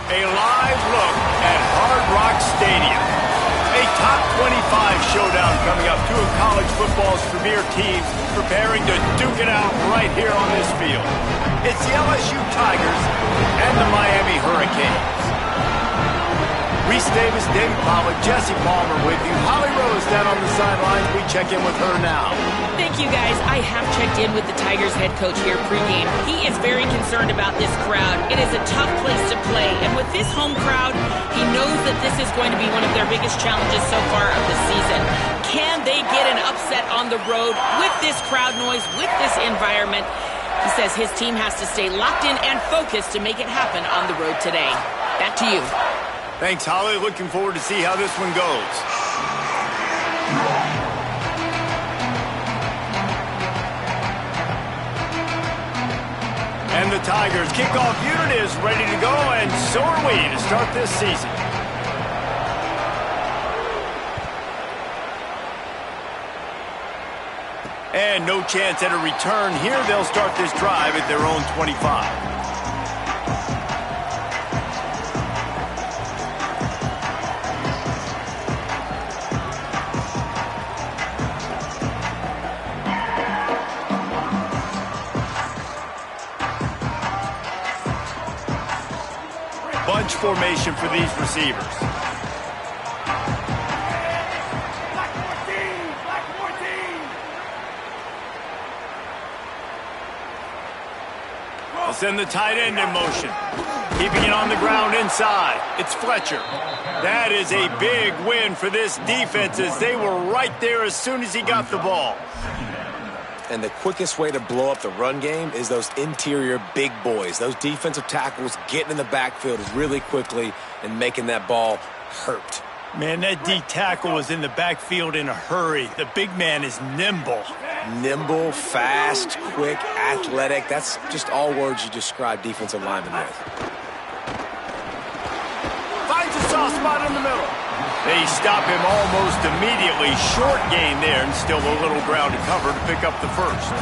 A live look at Hard Rock Stadium. A top 25 showdown coming up. Two of college football's premier teams preparing to duke it out right here on this field. It's the LSU Tigers and the Miami Hurricanes. Reese Davis, David Pollack, Jesse Palmer with you. Holly Rose down on the sidelines. We check in with her now. Thank you, guys. I have checked in with the Tigers head coach here pregame. He is very concerned about this crowd. It is a tough place to play, and with this home crowd, he knows that this is going to be one of their biggest challenges so far of the season. Can they get an upset on the road with this crowd noise, with this environment? He says his team has to stay locked in and focused to make it happen on the road today. Back to you. Thanks, Holly. Looking forward to see how this one goes. And the Tigers kickoff unit is ready to go, and so are we to start this season. And no chance at a return here. They'll start this drive at their own 25. Bunch formation for these receivers. They'll send the tight end in motion. Keeping it on the ground inside. It's Fletcher. That is a big win for this defense as they were right there as soon as he got the ball. And the quickest way to blow up the run game is those interior big boys. Those defensive tackles getting in the backfield really quickly and making that ball hurt. Man, that D tackle was in the backfield in a hurry. The big man is nimble. Nimble, fast, quick, athletic. That's just all words you describe defensive linemen with. Finds a soft spot in the middle. They stop him almost immediately. Short gain there, and still a little ground to cover to pick up the first.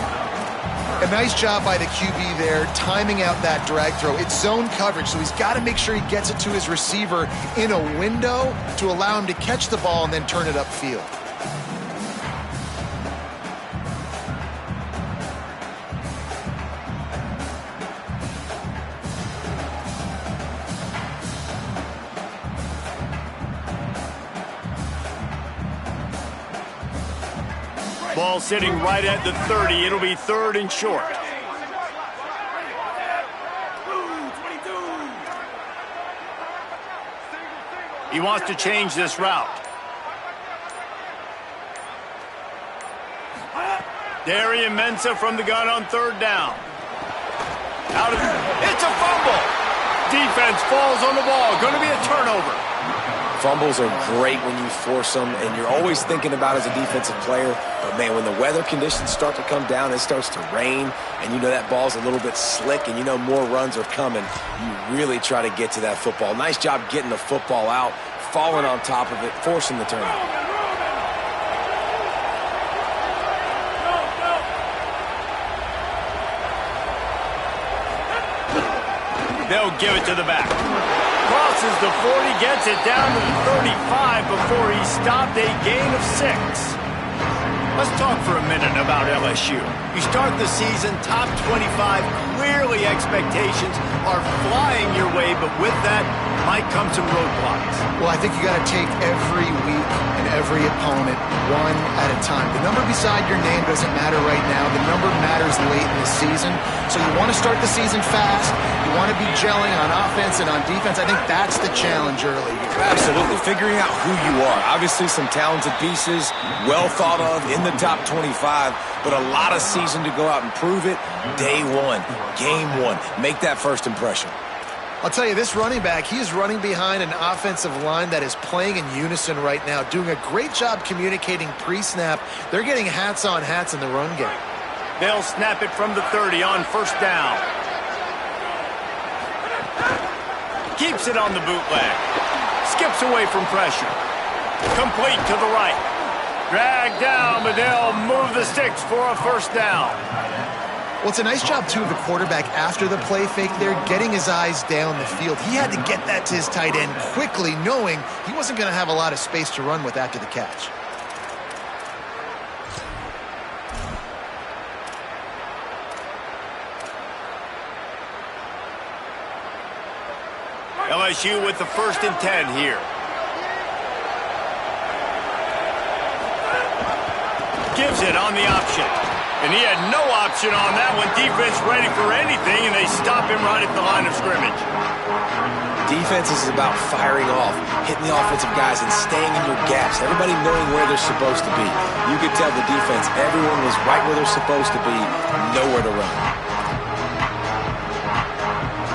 A nice job by the QB there, timing out that drag throw. It's zone coverage, so he's got to make sure he gets it to his receiver in a window to allow him to catch the ball and then turn it upfield. Ball sitting right at the 30. It'll be third and short. He wants to change this route. Darian Mensah from the gun on third down. It's a fumble. Defense falls on the ball. Going to be a turnover. Fumbles are great when you force them, and you're always thinking about as a defensive player, but man, when the weather conditions start to come down, it starts to rain, and you know that ball's a little bit slick, and you know more runs are coming, you really try to get to that football. Nice job getting the football out, falling on top of it, forcing the turnover. They'll give it to the back. Crosses the 40, gets it down to the 35 before he stopped, a gain of 6. Let's talk for a minute about LSU. You start the season top 25, clearly expectations are flying your way, but with that might come some roadblocks. Well, I think you got to take every week and every opponent one at a time. The number beside your name doesn't matter right now. The number matters late in the season. So you want to start the season fast. You want to be gelling on offense and on defense. I think that's the challenge early here. Absolutely. Figuring out who you are. Obviously some talented pieces, well thought of in the top 25, but a lot of season to go out and prove it. Day one, game one. Make that first impression. I'll tell you, this running back, he is running behind an offensive line that is playing in unison right now, doing a great job communicating pre-snap. They're getting hats on hats in the run game. They'll snap it from the 30 on first down. Keeps it on the bootleg. Skips away from pressure. Complete to the right. Dragged down, but they'll move the sticks for a first down. Well, it's a nice job, too, of the quarterback after the play fake there, getting his eyes down the field. He had to get that to his tight end quickly, knowing he wasn't going to have a lot of space to run with after the catch. LSU with the 1st and 10 here. Gives it on the option. And he had no option on that one. Defense ready for anything, and they stop him right at the line of scrimmage. Defense is about firing off, hitting the offensive guys, and staying in your gaps. Everybody knowing where they're supposed to be. You could tell the defense, everyone was right where they're supposed to be, nowhere to run.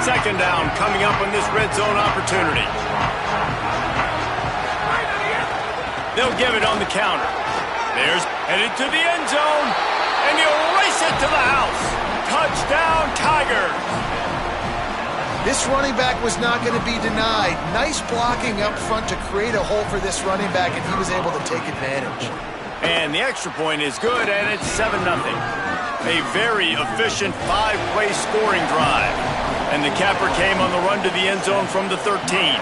2nd down coming up on this red zone opportunity. They'll give it on the counter. There's headed to the end zone, and he'll race it to the house. Touchdown, Tigers. This running back was not going to be denied. Nice blocking up front to create a hole for this running back, and he was able to take advantage. And the extra point is good, and it's 7-0. A very efficient 5-play scoring drive. And the capper came on the run to the end zone from the 13.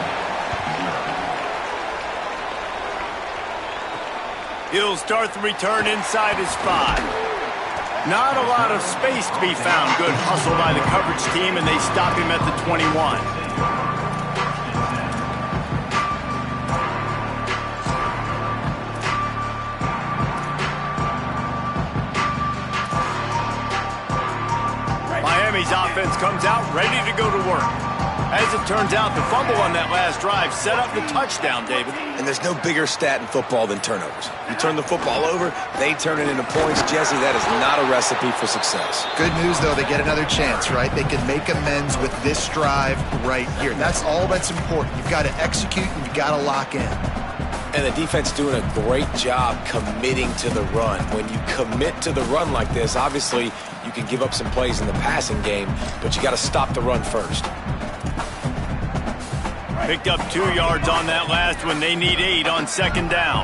He'll start the return inside his 5. Not a lot of space to be found. Good hustle by the coverage team, and they stop him at the 21. Miami's offense comes out ready to go to work. As it turns out, the fumble on that last drive set up the touchdown, David. And there's no bigger stat in football than turnovers. You turn the football over, they turn it into points. Jesse, that is not a recipe for success. Good news, though, they get another chance, right? They can make amends with this drive right here. That's all that's important. You've got to execute and you've got to lock in. And the defense doing a great job committing to the run. When you commit to the run like this, obviously you can give up some plays in the passing game, but you got to stop the run first. Picked up 2 yards on that last one. They need 8 on 2nd down.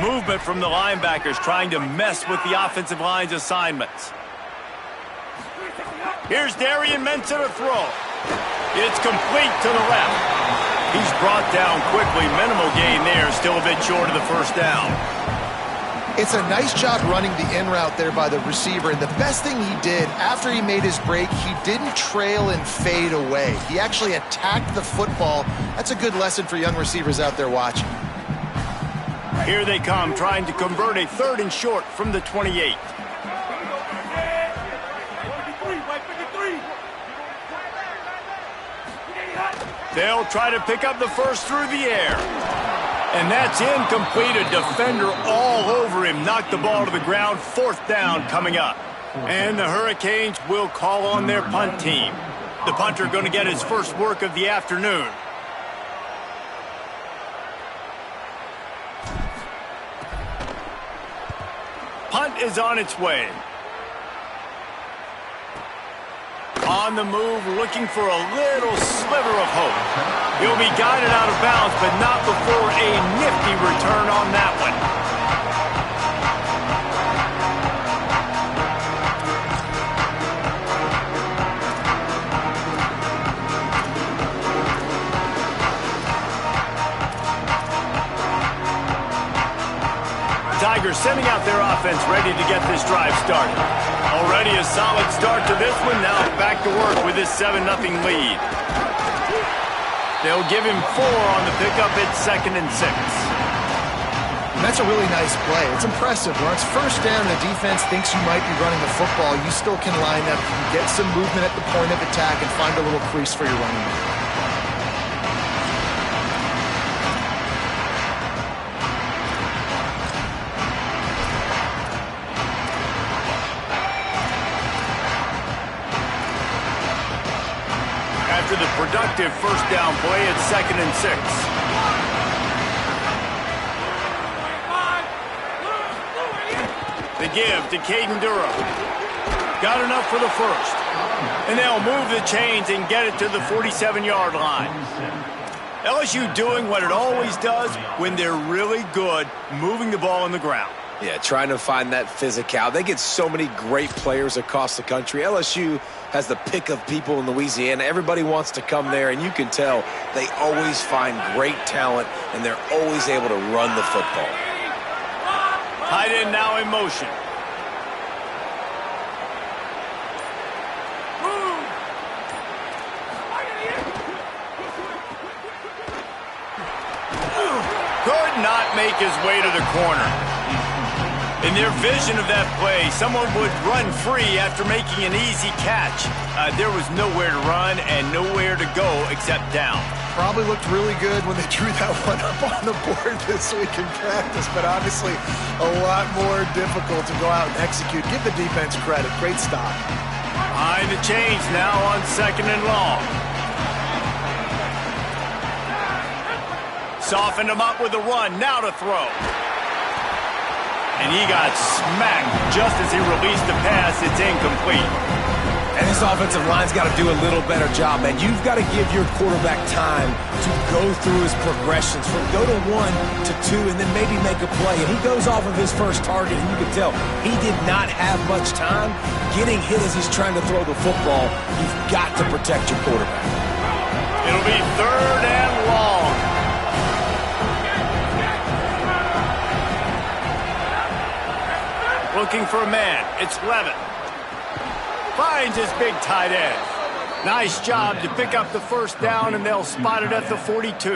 Movement from the linebackers trying to mess with the offensive line's assignments. Here's Darian Mensah to throw. It's complete to the left. He's brought down quickly. Minimal gain there. Still a bit short of the 1st down. It's a nice job running the in route there by the receiver. And the best thing he did after he made his break, he didn't trail and fade away. He actually attacked the football. That's a good lesson for young receivers out there watching. Here they come, trying to convert a 3rd and short from the 28. They'll try to pick up the first through the air. And that's incomplete. A defender all over him. Knocked the ball to the ground. 4th down coming up. And the Hurricanes will call on their punt team. The punter going to get his first work of the afternoon. Punt is on its way. On the move, looking for a little sliver of hope. He'll be guided out of bounds, but not before a nifty return on that one. Tigers sending out their offense ready to get this drive started. Already a solid start to this one. Now back to work with this 7-0 lead. They'll give him 4 on the pickup. It's 2nd and 6. That's a really nice play. It's impressive. When it's 1st down and the defense thinks you might be running the football, you still can line up, you can get some movement at the point of attack and find a little crease for your running back. After the productive 1st down play, it's 2nd and 6. The give to Caden Durham. Got enough for the 1st. And they'll move the chains and get it to the 47-yard line. LSU doing what it always does when they're really good, moving the ball on the ground. Yeah, trying to find that physicality. They get so many great players across the country. LSU has the pick of people in Louisiana. Everybody wants to come there, and you can tell they always find great talent, and they're always able to run the football. Tight end now in motion. Could not make his way to the corner. In their vision of that play, someone would run free after making an easy catch. There was nowhere to run and nowhere to go except down. Probably looked really good when they drew that one up on the board this week in practice, but obviously a lot more difficult to go out and execute. Give the defense credit. Great stop. Behind the chains now on 2nd and long. Softened him up with a run. Now to throw. And he got smacked just as he released the pass. It's incomplete. And this offensive line's got to do a little better job, man. You've got to give your quarterback time to go through his progressions from go to 1 to 2 and then maybe make a play. And he goes off of his first target, and you can tell he did not have much time getting hit as he's trying to throw the football. You've got to protect your quarterback. It'll be 3rd and long. Looking for a man. It's Levitt. Finds his big tight end. Nice job to pick up the first down, and they'll spot it at the 42.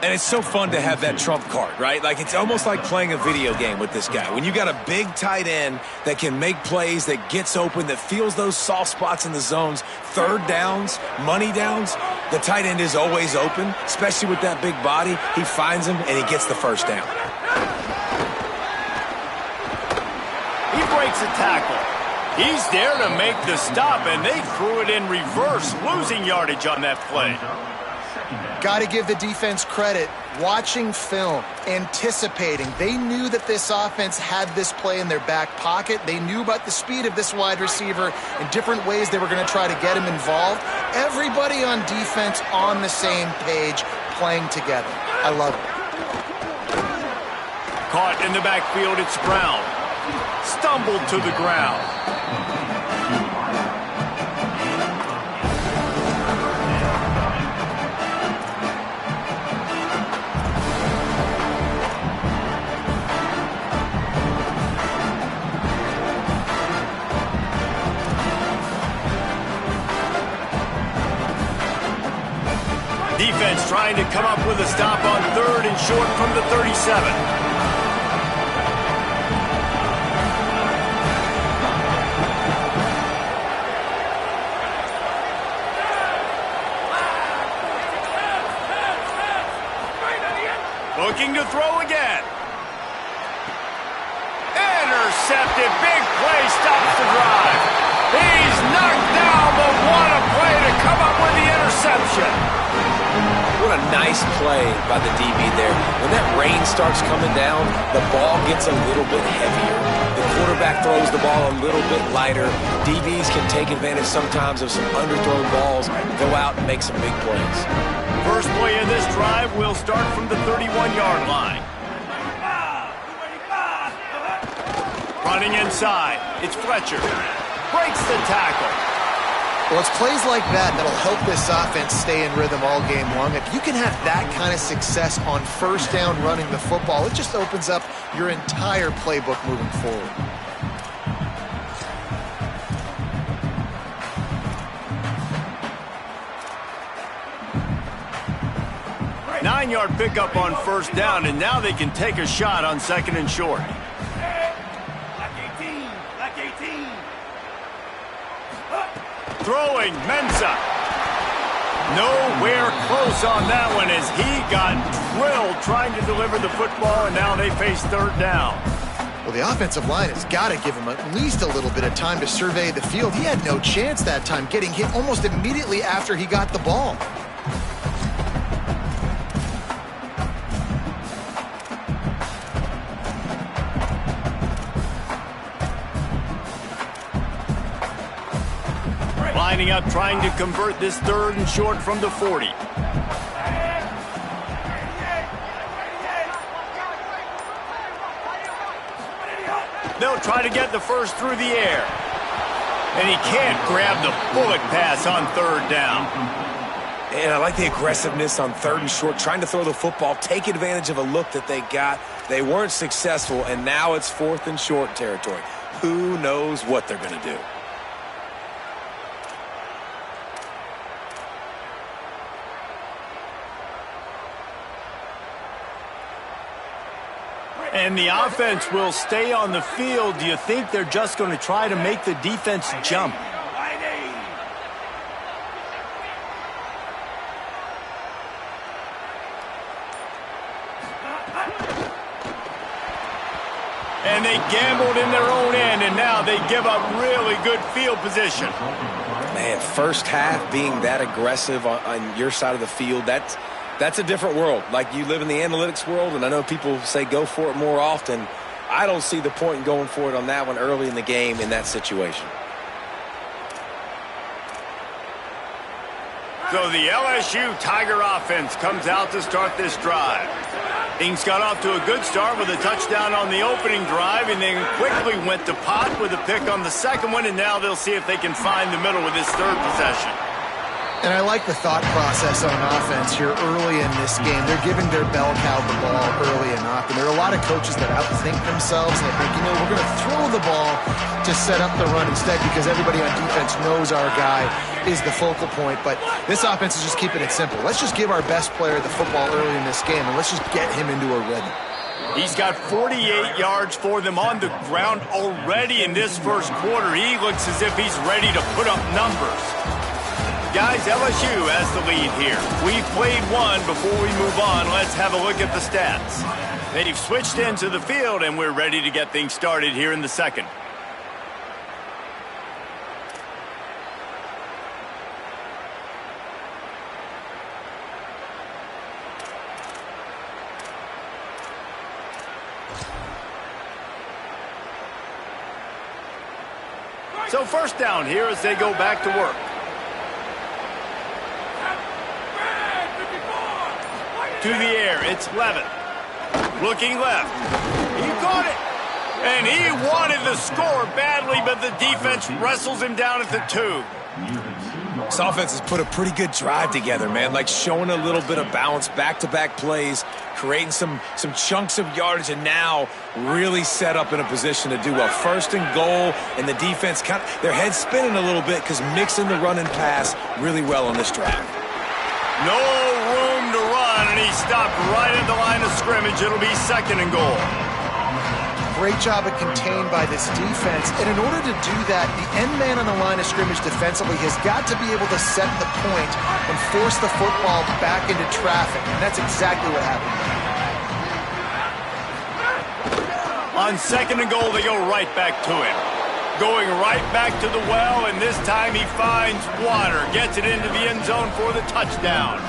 And it's so fun to have that trump card, right? Like, it's almost like playing a video game with this guy. When you got a big tight end that can make plays, that gets open, that feels those soft spots in the zones, 3rd downs, money downs, the tight end is always open, especially with that big body. He finds him, and he gets the first down. He breaks a tackle. He's there to make the stop, and they threw it in reverse, losing yardage on that play. Got to give the defense credit. Watching film, anticipating. They knew that this offense had this play in their back pocket. They knew about the speed of this wide receiver and different ways they were going to try to get him involved. Everybody on defense on the same page, playing together. I love it. Caught in the backfield, it's Brown. Stumbled to the ground. Defense trying to come up with a stop on 3rd and short from the 37. Looking to throw again. Intercepted. Big play stops the drive. He's knocked down, but what a play to come up with the interception. What a nice play by the DB there. When that rain starts coming down, the ball gets a little bit heavier. The quarterback throws the ball a little bit lighter. DBs can take advantage sometimes of some underthrown balls, go out and make some big plays. First play of this drive will start from the 31-yard line. Running inside, it's Fletcher. Breaks the tackle. Well, it's plays like that that'll help this offense stay in rhythm all game long. If you can have that kind of success on 1st down running the football, it just opens up your entire playbook moving forward. Nine-yard pickup on 1st down, and now they can take a shot on 2nd and short. Throwing, Mensa. Nowhere close on that one as he got drilled trying to deliver the football, and now they face 3rd down. Well, the offensive line has got to give him at least a little bit of time to survey the field. He had no chance that time, getting hit almost immediately after he got the ball. Lining up, trying to convert this 3rd and short from the 40. They'll try to get the first through the air. And he can't grab the bullet pass on third down. And I like the aggressiveness on third and short, trying to throw the football, take advantage of a look that they got. They weren't successful, and now it's fourth and short territory. Who knows what they're going to do? And the offense will stay on the field. Do you think they're just going to try to make the defense jump? And they gambled in their own end, and now they give up really good field position. Man, first half being that aggressive on your side of the field, that's a different world. Like, you live in the analytics world, and I know people say go for it more often. I don't see the point in going for it on that one early in the game in that situation. So the LSU Tiger offense comes out to start this drive. Things got off to a good start with a touchdown on the opening drive, and then quickly went to pot with a pick on the second one, and now they'll see if they can find the middle with this third possession. And I like the thought process on offense here early in this game. They're giving their bell cow the ball early and often. There are a lot of coaches that outthink themselves, and they think, we're going to throw the ball to set up the run instead because everybody on defense knows our guy is the focal point. But this offense is just keeping it simple. Let's just give our best player the football early in this game, and let's just get him into a rhythm. He's got 48 yards for them on the ground already in this first quarter. He looks as if he's ready to put up numbers. Guys, LSU has the lead here. We've played one. Before we move on, let's have a look at the stats. They've switched into the field, and we're ready to get things started here in the second. So first down here as they go back to work. To the air, it's Levin. Looking left. He caught it. And he wanted the score badly, but the defense wrestles him down at the 2. This offense has put a pretty good drive together, man. Like, showing a little bit of balance, back-to-back plays, creating some chunks of yardage, and now really set up in a position to do a first and goal, and the defense, their head's spinning a little bit because mixing the run and pass really well on this drive. No room to run, and he stopped right at the line of scrimmage. It'll be second and goal. Great job of contained by this defense. And in order to do that, the end man on the line of scrimmage defensively has got to be able to set the point and force the football back into traffic. And that's exactly what happened. On second and goal, they go right back to him. Going right back to the well, and this time he finds water. Gets it into the end zone for the touchdown.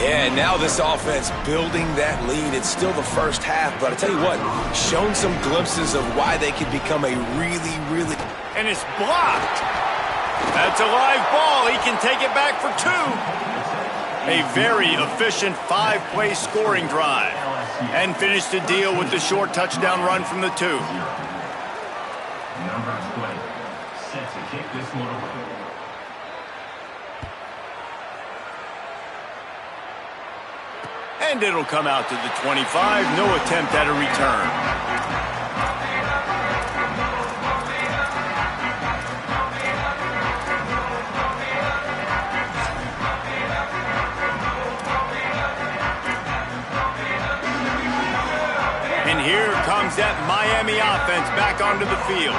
Yeah, and now this offense building that lead. It's still the first half, but I tell you what, shown some glimpses of why they could become a really... And it's blocked. That's a live ball. He can take it back for 2. A very efficient 5-play scoring drive. And finish the deal with the short touchdown run from the 2. Set to kick this one away. And it'll come out to the 25. No attempt at a return. And here comes that Miami offense back onto the field.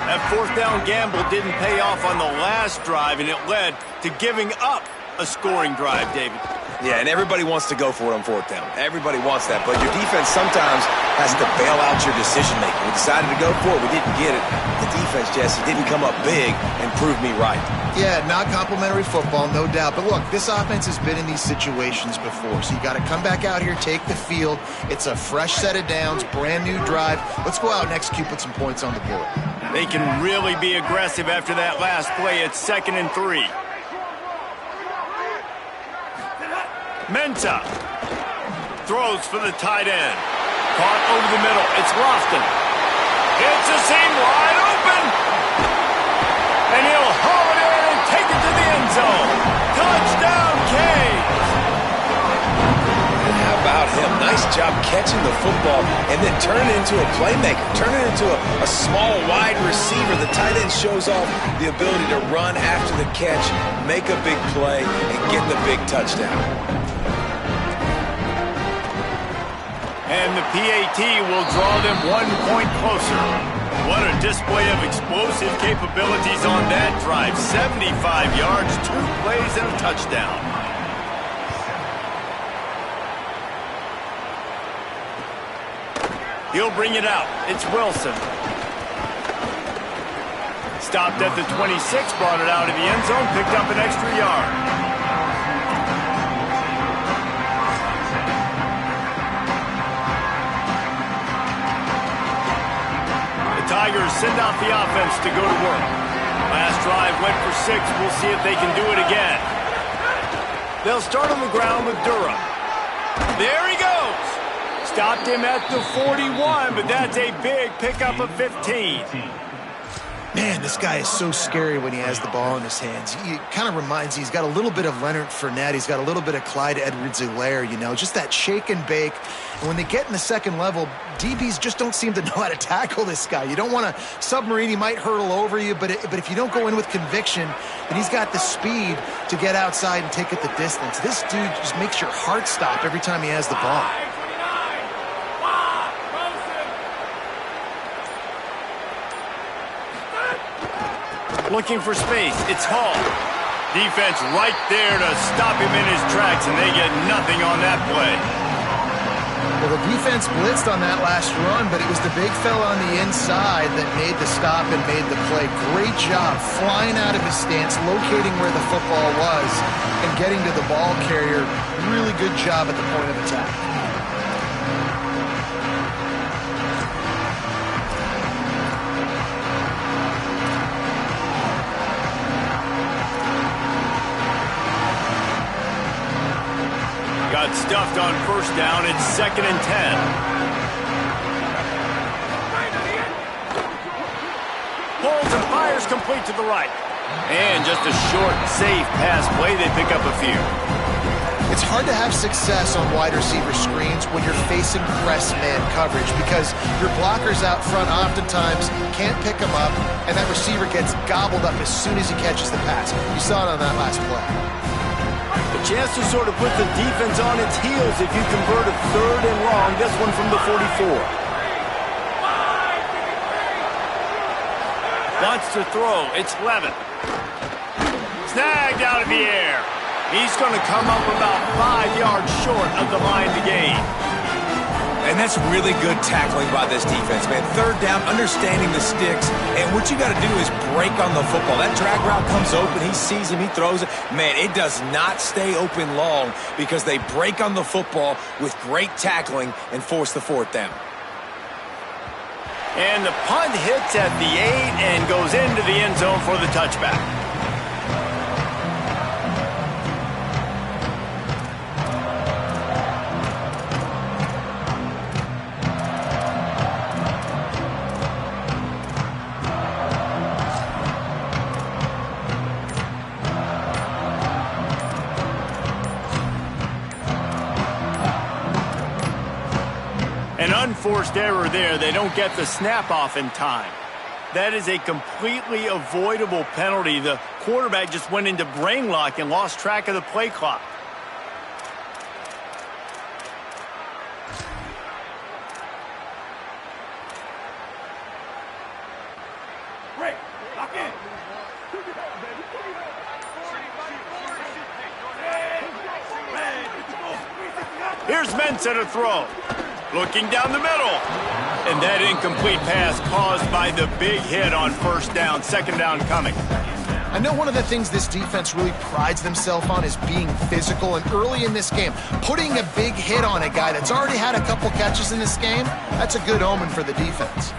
That fourth down gamble didn't pay off on the last drive, and it led to giving up a scoring drive, David. Yeah, and everybody wants to go for it on fourth down. Everybody wants that, but your defense sometimes has to bail out your decision-making. We decided to go for it. We didn't get it. The defense, Jesse, didn't come up big and prove me right. Yeah, not complimentary football, no doubt. But look, this offense has been in these situations before, so you got to come back out here, take the field. It's a fresh set of downs, brand new drive. Let's go out and execute, put some points on the board. They can really be aggressive after that last play. It's 2nd and 3. Menta throws for the tight end. Caught over the middle. It's Lofton. It's a seam wide open. And he'll haul it in and take it to the end zone. Touchdown, Canes. How about him? Nice job catching the football and then turn it into a playmaker. Turn it into a small, wide receiver. The tight end shows off the ability to run after the catch, make a big play, and get the big touchdown. And the PAT will draw them 1 point closer. What a display of explosive capabilities on that drive. 75 yards, 2 plays, and a touchdown. He'll bring it out. It's Wilson. Stopped at the 26, brought it out of the end zone, picked up an extra yard. The Tigers send out the offense to go to work. Last drive went for 6. We'll see if they can do it again. They'll start on the ground with Durham. There he goes. Stopped him at the 41, but that's a big pickup of 15. Man, this guy is so scary when he has the ball in his hands. He kind of reminds me, he's got a little bit of Leonard Fournette. He's got a little bit of Clyde Edwards-Helaire, you know, just that shake and bake. And when they get in the second level, DBs just don't seem to know how to tackle this guy. You don't want to submarine. He might hurtle over you, but if you don't go in with conviction, then he's got the speed to get outside and take it the distance. This dude just makes your heart stop every time he has the ball. Looking for space. It's Hall. Defense right there to stop him in his tracks, and they get nothing on that play. Well, the defense blitzed on that last run, but it was the big fella on the inside that made the stop and made the play. Great job flying out of his stance, locating where the football was, and getting to the ball carrier. Really good job at the point of attack. Got stuffed on first down. It's 2nd and 10. Pulls and fires complete to the right. And just a short, safe pass play. They pick up a few. It's hard to have success on wide receiver screens when you're facing press man coverage because your blockers out front oftentimes can't pick them up, and that receiver gets gobbled up as soon as he catches the pass. You saw it on that last play. A chance to sort of put the defense on its heels if you convert a 3rd and long. This one from the 44. Wants to throw. It's Levin. Snagged out of the air. He's going to come up about 5 yards short of the line to gain. And that's really good tackling by this defense, man. 3rd down, understanding the sticks, and what you got to do is break on the football. That drag route comes open, he sees him, he throws it. Man, it does not stay open long because they break on the football with great tackling and force the 4th down. And the punt hits at the 8 and goes into the end zone for the touchback. An unforced error there. They don't get the snap off in time. That is a completely avoidable penalty. The quarterback just went into brain lock and lost track of the play clock. Lock in. Here's Mensah to throw. Looking down the middle. And that incomplete pass caused by the big hit on first down. 2nd down coming. I know one of the things this defense really prides themselves on is being physical, and early in this game, putting a big hit on a guy that's already had a couple catches in this game, that's a good omen for the defense.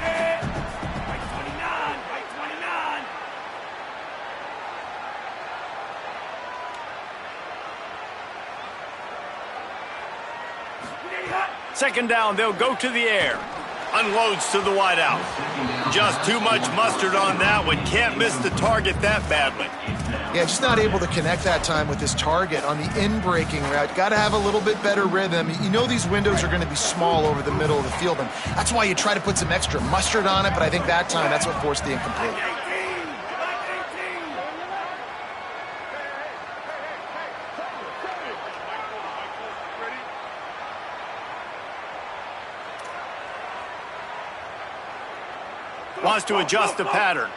Second down, they'll go to the air. Unloads to the wideout. Just too much mustard on that one. Can't miss the target that badly. Yeah, just not able to connect that time with his target on the in-breaking route. Got to have a little bit better rhythm. You know these windows are going to be small over the middle of the field, and that's why you try to put some extra mustard on it, but I think that time that's what forced the incomplete. Wants to adjust the pattern.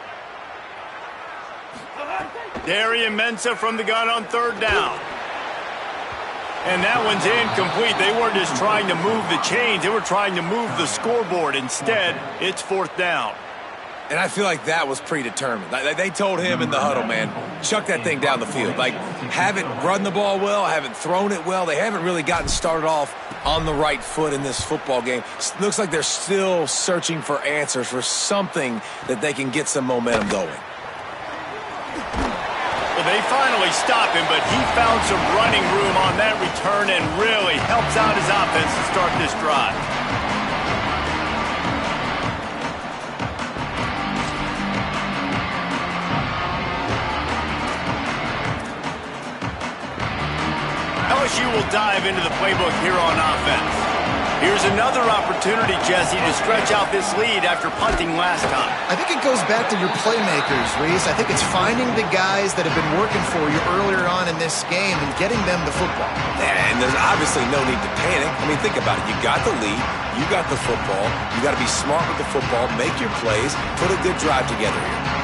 Darian Mensah from the gun on third down. And that one's incomplete. They weren't just trying to move the chains. They were trying to move the scoreboard. Instead, it's fourth down. And I feel like that was predetermined. They told him in the huddle, man, chuck that thing down the field. Like, haven't run the ball well, haven't thrown it well. They haven't really gotten started off on the right foot in this football game. Looks like they're still searching for answers, for something that they can get some momentum going. Well, they finally stop him, but he found some running room on that return and really helps out his offense to start this drive. LSU will dive into the playbook here on offense. Here's another opportunity, Jesse, to stretch out this lead after punting last time. I think it goes back to your playmakers, Reese. I think it's finding the guys that have been working for you earlier on in this game and getting them the football. And there's obviously no need to panic. I mean, think about it. You got the lead. You got the football. You got to be smart with the football, make your plays, put a good drive together here.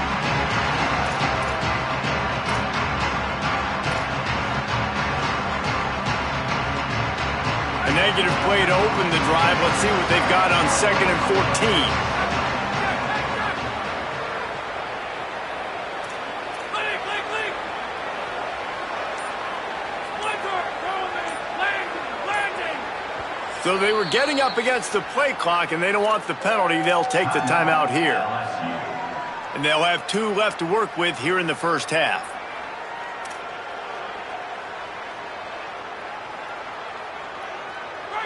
A negative play to open the drive. Let's see what they've got on 2nd and 14. So they were getting up against the play clock, and they don't want the penalty. They'll take the timeout here. And they'll have 2 left to work with here in the first half.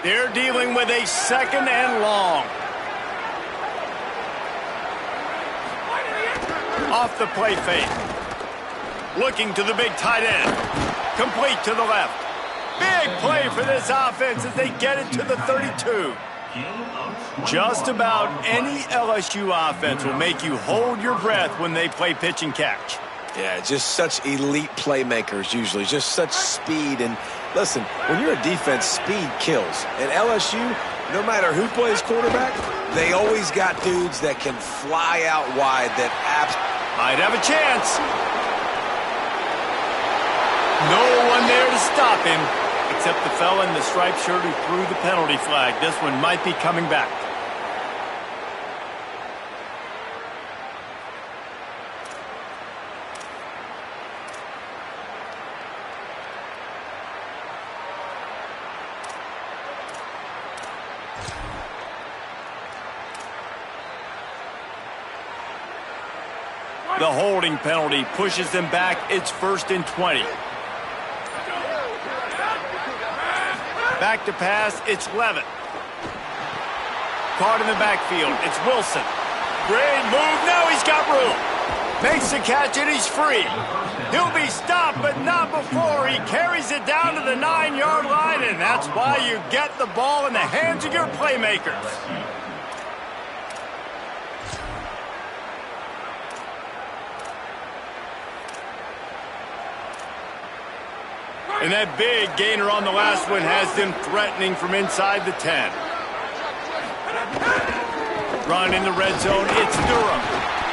They're dealing with a 2nd and long. Off the play fake. Looking to the big tight end. Complete to the left. Big play for this offense as they get it to the 32. Just about any LSU offense will make you hold your breath when they play pitch and catch. Yeah, just such elite playmakers usually, just such speed. And listen, when you're a defense, speed kills. And LSU, no matter who plays quarterback, they always got dudes that can fly out wide that might have a chance. No one there to stop him, except the fella in the striped shirt who threw the penalty flag. This one might be coming back. The holding penalty pushes them back. It's 1st and 20. Back to pass. It's Levitt. Caught in the backfield. It's Wilson. Great move. Now he's got room. Makes the catch and he's free. He'll be stopped, but not before he carries it down to the 9-yard line, and that's why you get the ball in the hands of your playmakers. And that big gainer on the last one has them threatening from inside the 10. Run in the red zone, it's Durham.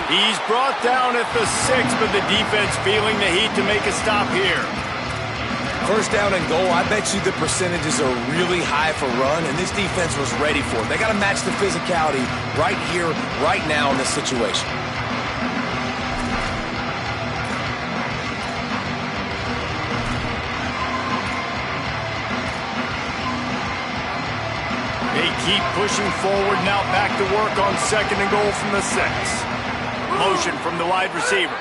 He's brought down at the 6, but the defense feeling the heat to make a stop here. 1st down and goal, I bet you the percentages are really high for run, and this defense was ready for it. They got to match the physicality right here, right now in this situation. They keep pushing forward, now back to work on 2nd and goal from the 6. Motion from the wide receiver.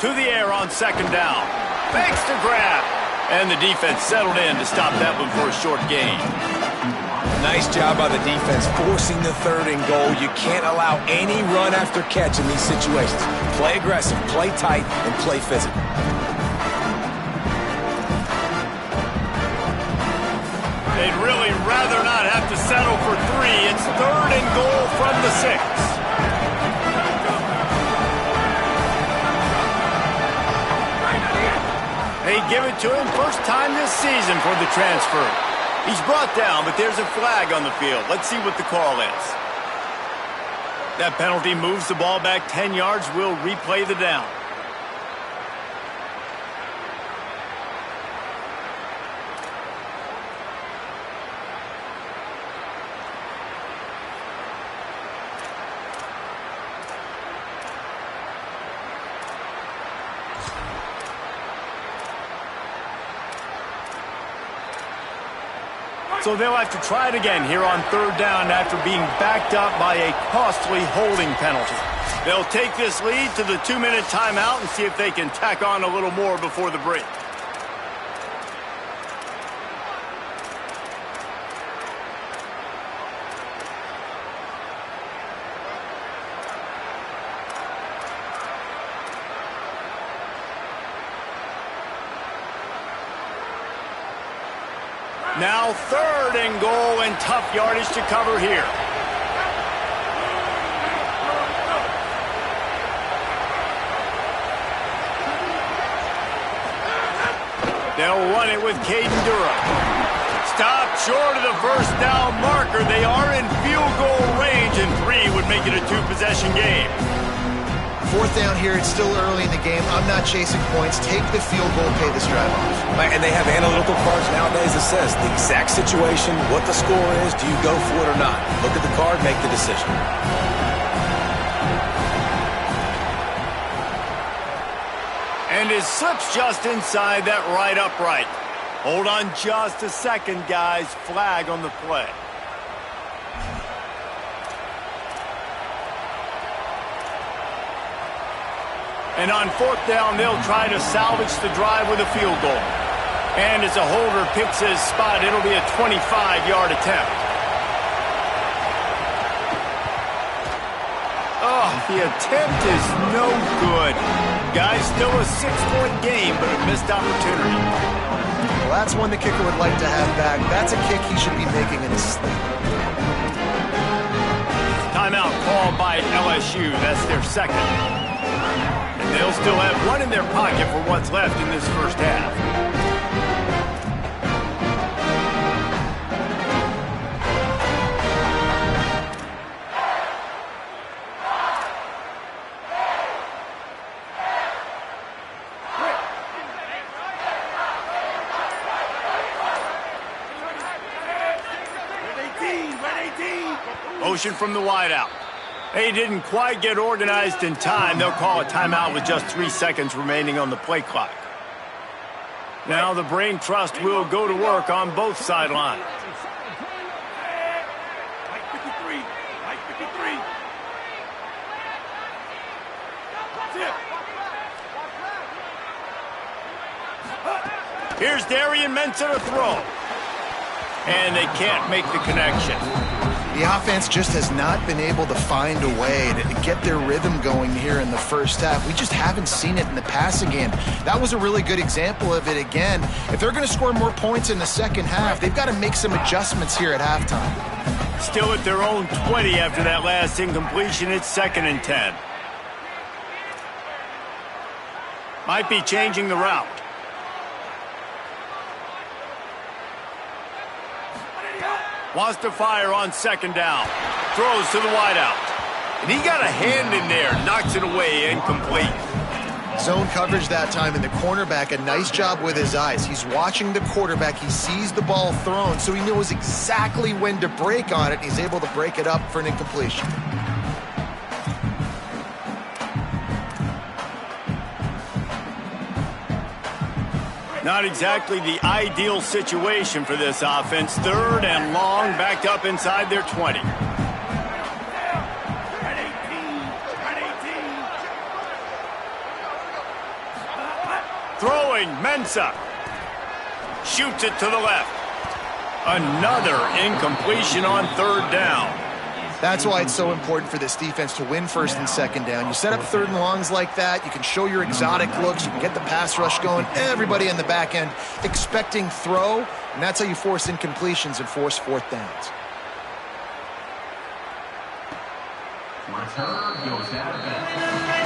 To the air on 2nd down. Fakes to grab. And the defense settled in to stop that one for a short gain. Nice job by the defense forcing the 3rd and goal. You can't allow any run after catch in these situations. Play aggressive, play tight, and play physical. They'd really rather not have to settle for 3. It's 3rd and goal from the 6. They give it to him first time this season for the transfer. He's brought down, but there's a flag on the field. Let's see what the call is. That penalty moves the ball back 10 yards. We'll replay the down. So they'll have to try it again here on 3rd down after being backed up by a costly holding penalty. They'll take this lead to the 2-minute timeout and see if they can tack on a little more before the break. Now 3rd and goal and tough yardage to cover here. They'll run it with Caden Durham. Stopped short of the first down marker. They are in field goal range, and 3 would make it a 2-possession game. 4th down here, it's still early in the game. I'm not chasing points. Take the field goal, pay this drive off. And they have analytical cards nowadays that says the exact situation, what the score is, do you go for it or not? Look at the card, make the decision. And it slips just inside that right upright. Hold on just a second, guys. Flag on the play. And on 4th down, they'll try to salvage the drive with a field goal. And as a holder picks his spot, it'll be a 25-yard attempt. Oh, the attempt is no good. Guys, still a 6-point game, but a missed opportunity. Well, that's one the kicker would like to have back. That's a kick he should be making in his sleep. Timeout called by LSU. That's their 2nd. They'll still have one in their pocket for what's left in this first half. Motion from the wideout. They didn't quite get organized in time. They'll call a timeout with just 3 seconds remaining on the play clock. Now the Brain Trust will go to work on both sidelines. Here's Darian Mensah to throw. And they can't make the connection. The offense just has not been able to find a way to get their rhythm going here in the first half. We just haven't seen it in the passing game. That was a really good example of it again. If they're going to score more points in the second half, they've got to make some adjustments here at halftime. Still at their own 20 after that last incompletion. It's 2nd and 10. Might be changing the route. Wants to fire on 2nd down. Throws to the wideout. And he got a hand in there. Knocks it away. Incomplete. Zone coverage that time, and the cornerback, a nice job with his eyes. He's watching the quarterback. He sees the ball thrown, so he knows exactly when to break on it. He's able to break it up for an incompletion. Not exactly the ideal situation for this offense. 3rd and long, backed up inside their 20. Throwing, Mensah. Shoots it to the left. Another incompletion on third down. That's why it's so important for this defense to win first and second down. You set up third and longs like that, you can show your exotic looks, you can get the pass rush going, everybody in the back end expecting throw, and that's how you force incompletions and force fourth downs. Return goes out of bounds.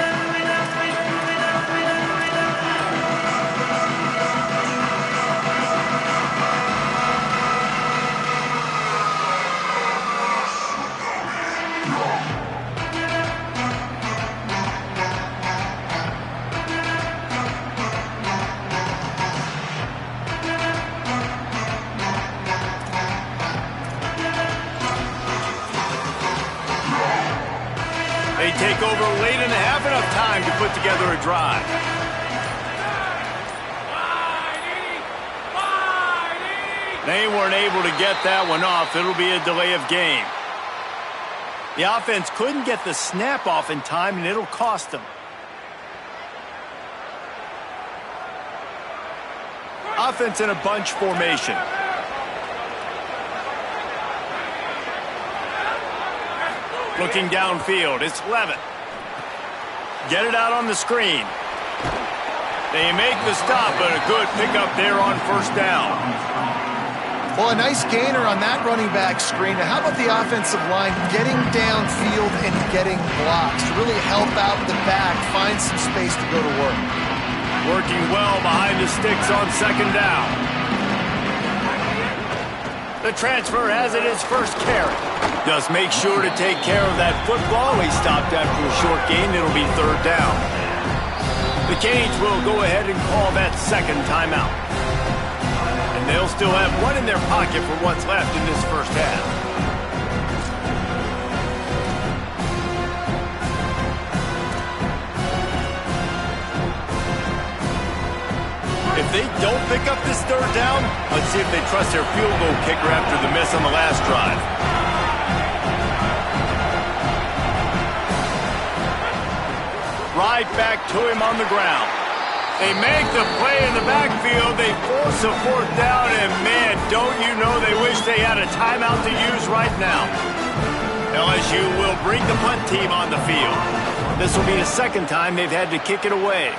They take over late and have enough time to put together a drive. They weren't able to get that one off. It'll be a delay of game. The offense couldn't get the snap off in time, and it'll cost them. Offense in a bunch formation. Looking downfield, it's Levitt. Get it out on the screen. They make the stop, but a good pickup there on first down. Well, a nice gainer on that running back screen. Now, how about the offensive line getting downfield and getting blocks to really help out the back, find some space to go to work. Working well behind the sticks on second down. The transfer has it his first carry. Just make sure to take care of that football. He stopped after a short gain. It'll be third down. The Canes will go ahead and call that second timeout. And they'll still have one in their pocket for what's left in this first half. If they don't pick up this third down, let's see if they trust their field goal kicker after the miss on the last drive. Right back to him on the ground. They make the play in the backfield. They force a fourth down, and man, don't you know they wish they had a timeout to use right now. LSU will bring the punt team on the field. This will be the second time they've had to kick it away.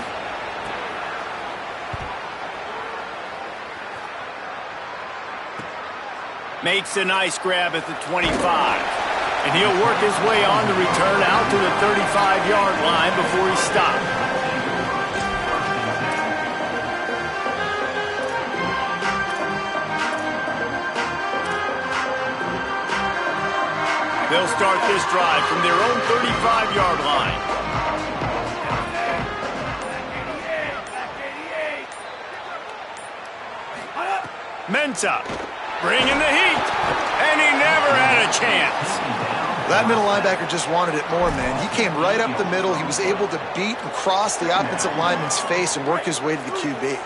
Makes a nice grab at the 25. And he'll work his way on the return out to the 35-yard line before he stopped. They'll start this drive from their own 35-yard line. Mensah bringing the heat, and he never had a chance. That middle linebacker just wanted it more, man. He came right up the middle. He was able to beat and cross the offensive lineman's face and work his way to the QB.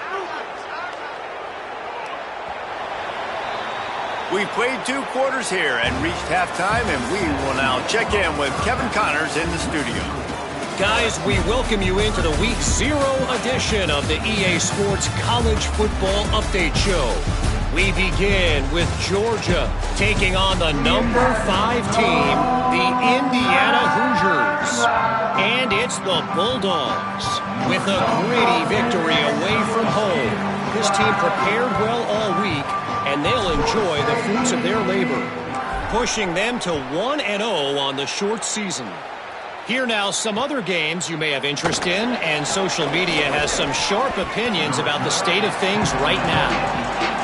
We've played 2 quarters here and reached halftime, and we will now check in with Kevin Connors in the studio. Guys, we welcome you into the Week 0 edition of the EA Sports College Football Update Show. We begin with Georgia taking on the number 5 team, the Indiana Hoosiers. And it's the Bulldogs. With a gritty victory away from home, this team prepared well all week, and they'll enjoy the fruits of their labor, pushing them to 1-0 on the short season. Here now, some other games you may have interest in, and social media has some sharp opinions about the state of things right now.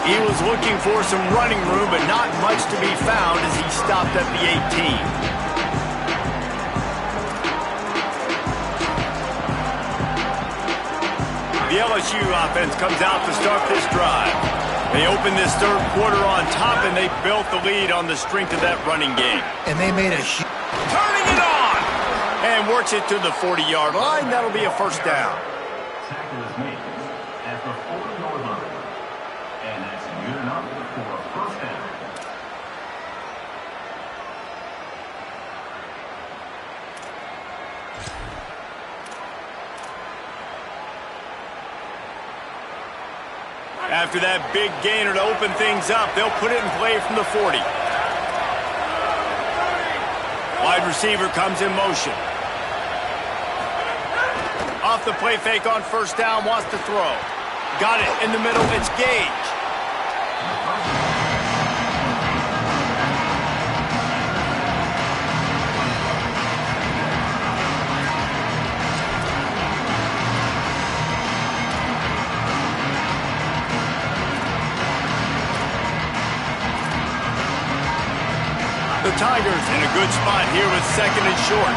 He was looking for some running room, but not much to be found as he stopped at the 18. The LSU offense comes out to start this drive. They open this third quarter on top, and they built the lead on the strength of that running game. And they made a turning it on! And works it to the 40-yard line. That'll be a first down. Tackle is made at the 40-yard line. And that's good enough for a first down. After that big gainer to open things up, they'll put it in play from the 40. Wide receiver comes in motion. Off the play fake on first down, wants to throw. Got it in the middle, it's Gage. The Tigers in a good spot here with second and short.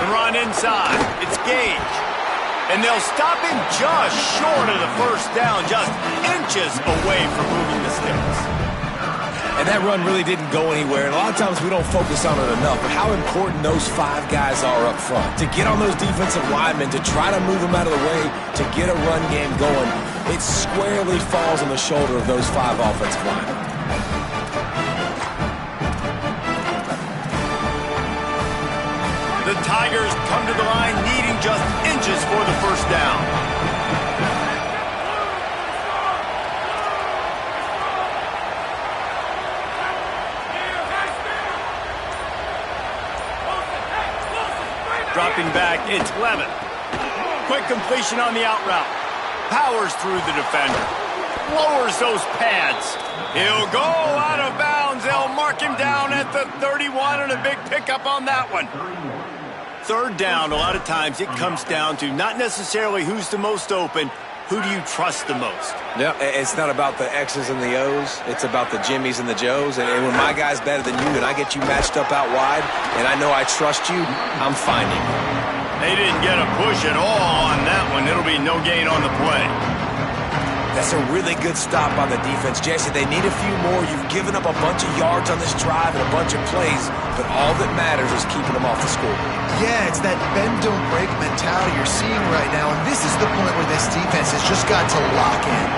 The run inside. It's Gage. And they'll stop him just short of the first down, just inches away from moving the sticks. And that run really didn't go anywhere. And a lot of times we don't focus on it enough, but how important those 5 guys are up front. To get on those defensive linemen, to try to move them out of the way, to get a run game going, it squarely falls on the shoulder of those 5 offensive linemen. The Tigers come to the line needing just inches for the first down. Dropping back, it's Levin. Quick completion on the out route. Powers through the defender. Lowers those pads. He'll go out of bounds. They'll mark him down at the 31 and a big pickup on that one. Third down, a lot of times it comes down to not necessarily who's the most open, who do you trust the most? Yeah, it's not about the X's and the O's. It's about the Jimmies and the Joes. And when my guy's better than you and I get you matched up out wide and I know I trust you, I'm finding you. They didn't get a push at all on that one. It'll be no gain on the play. That's a really good stop by the defense. Jesse, they need a few more. You've given up a bunch of yards on this drive and a bunch of plays, but all that matters is keeping them off the scoreboard. Yeah, it's that bend, don't break mentality you're seeing right now, and this is the point where this defense has just got to lock in.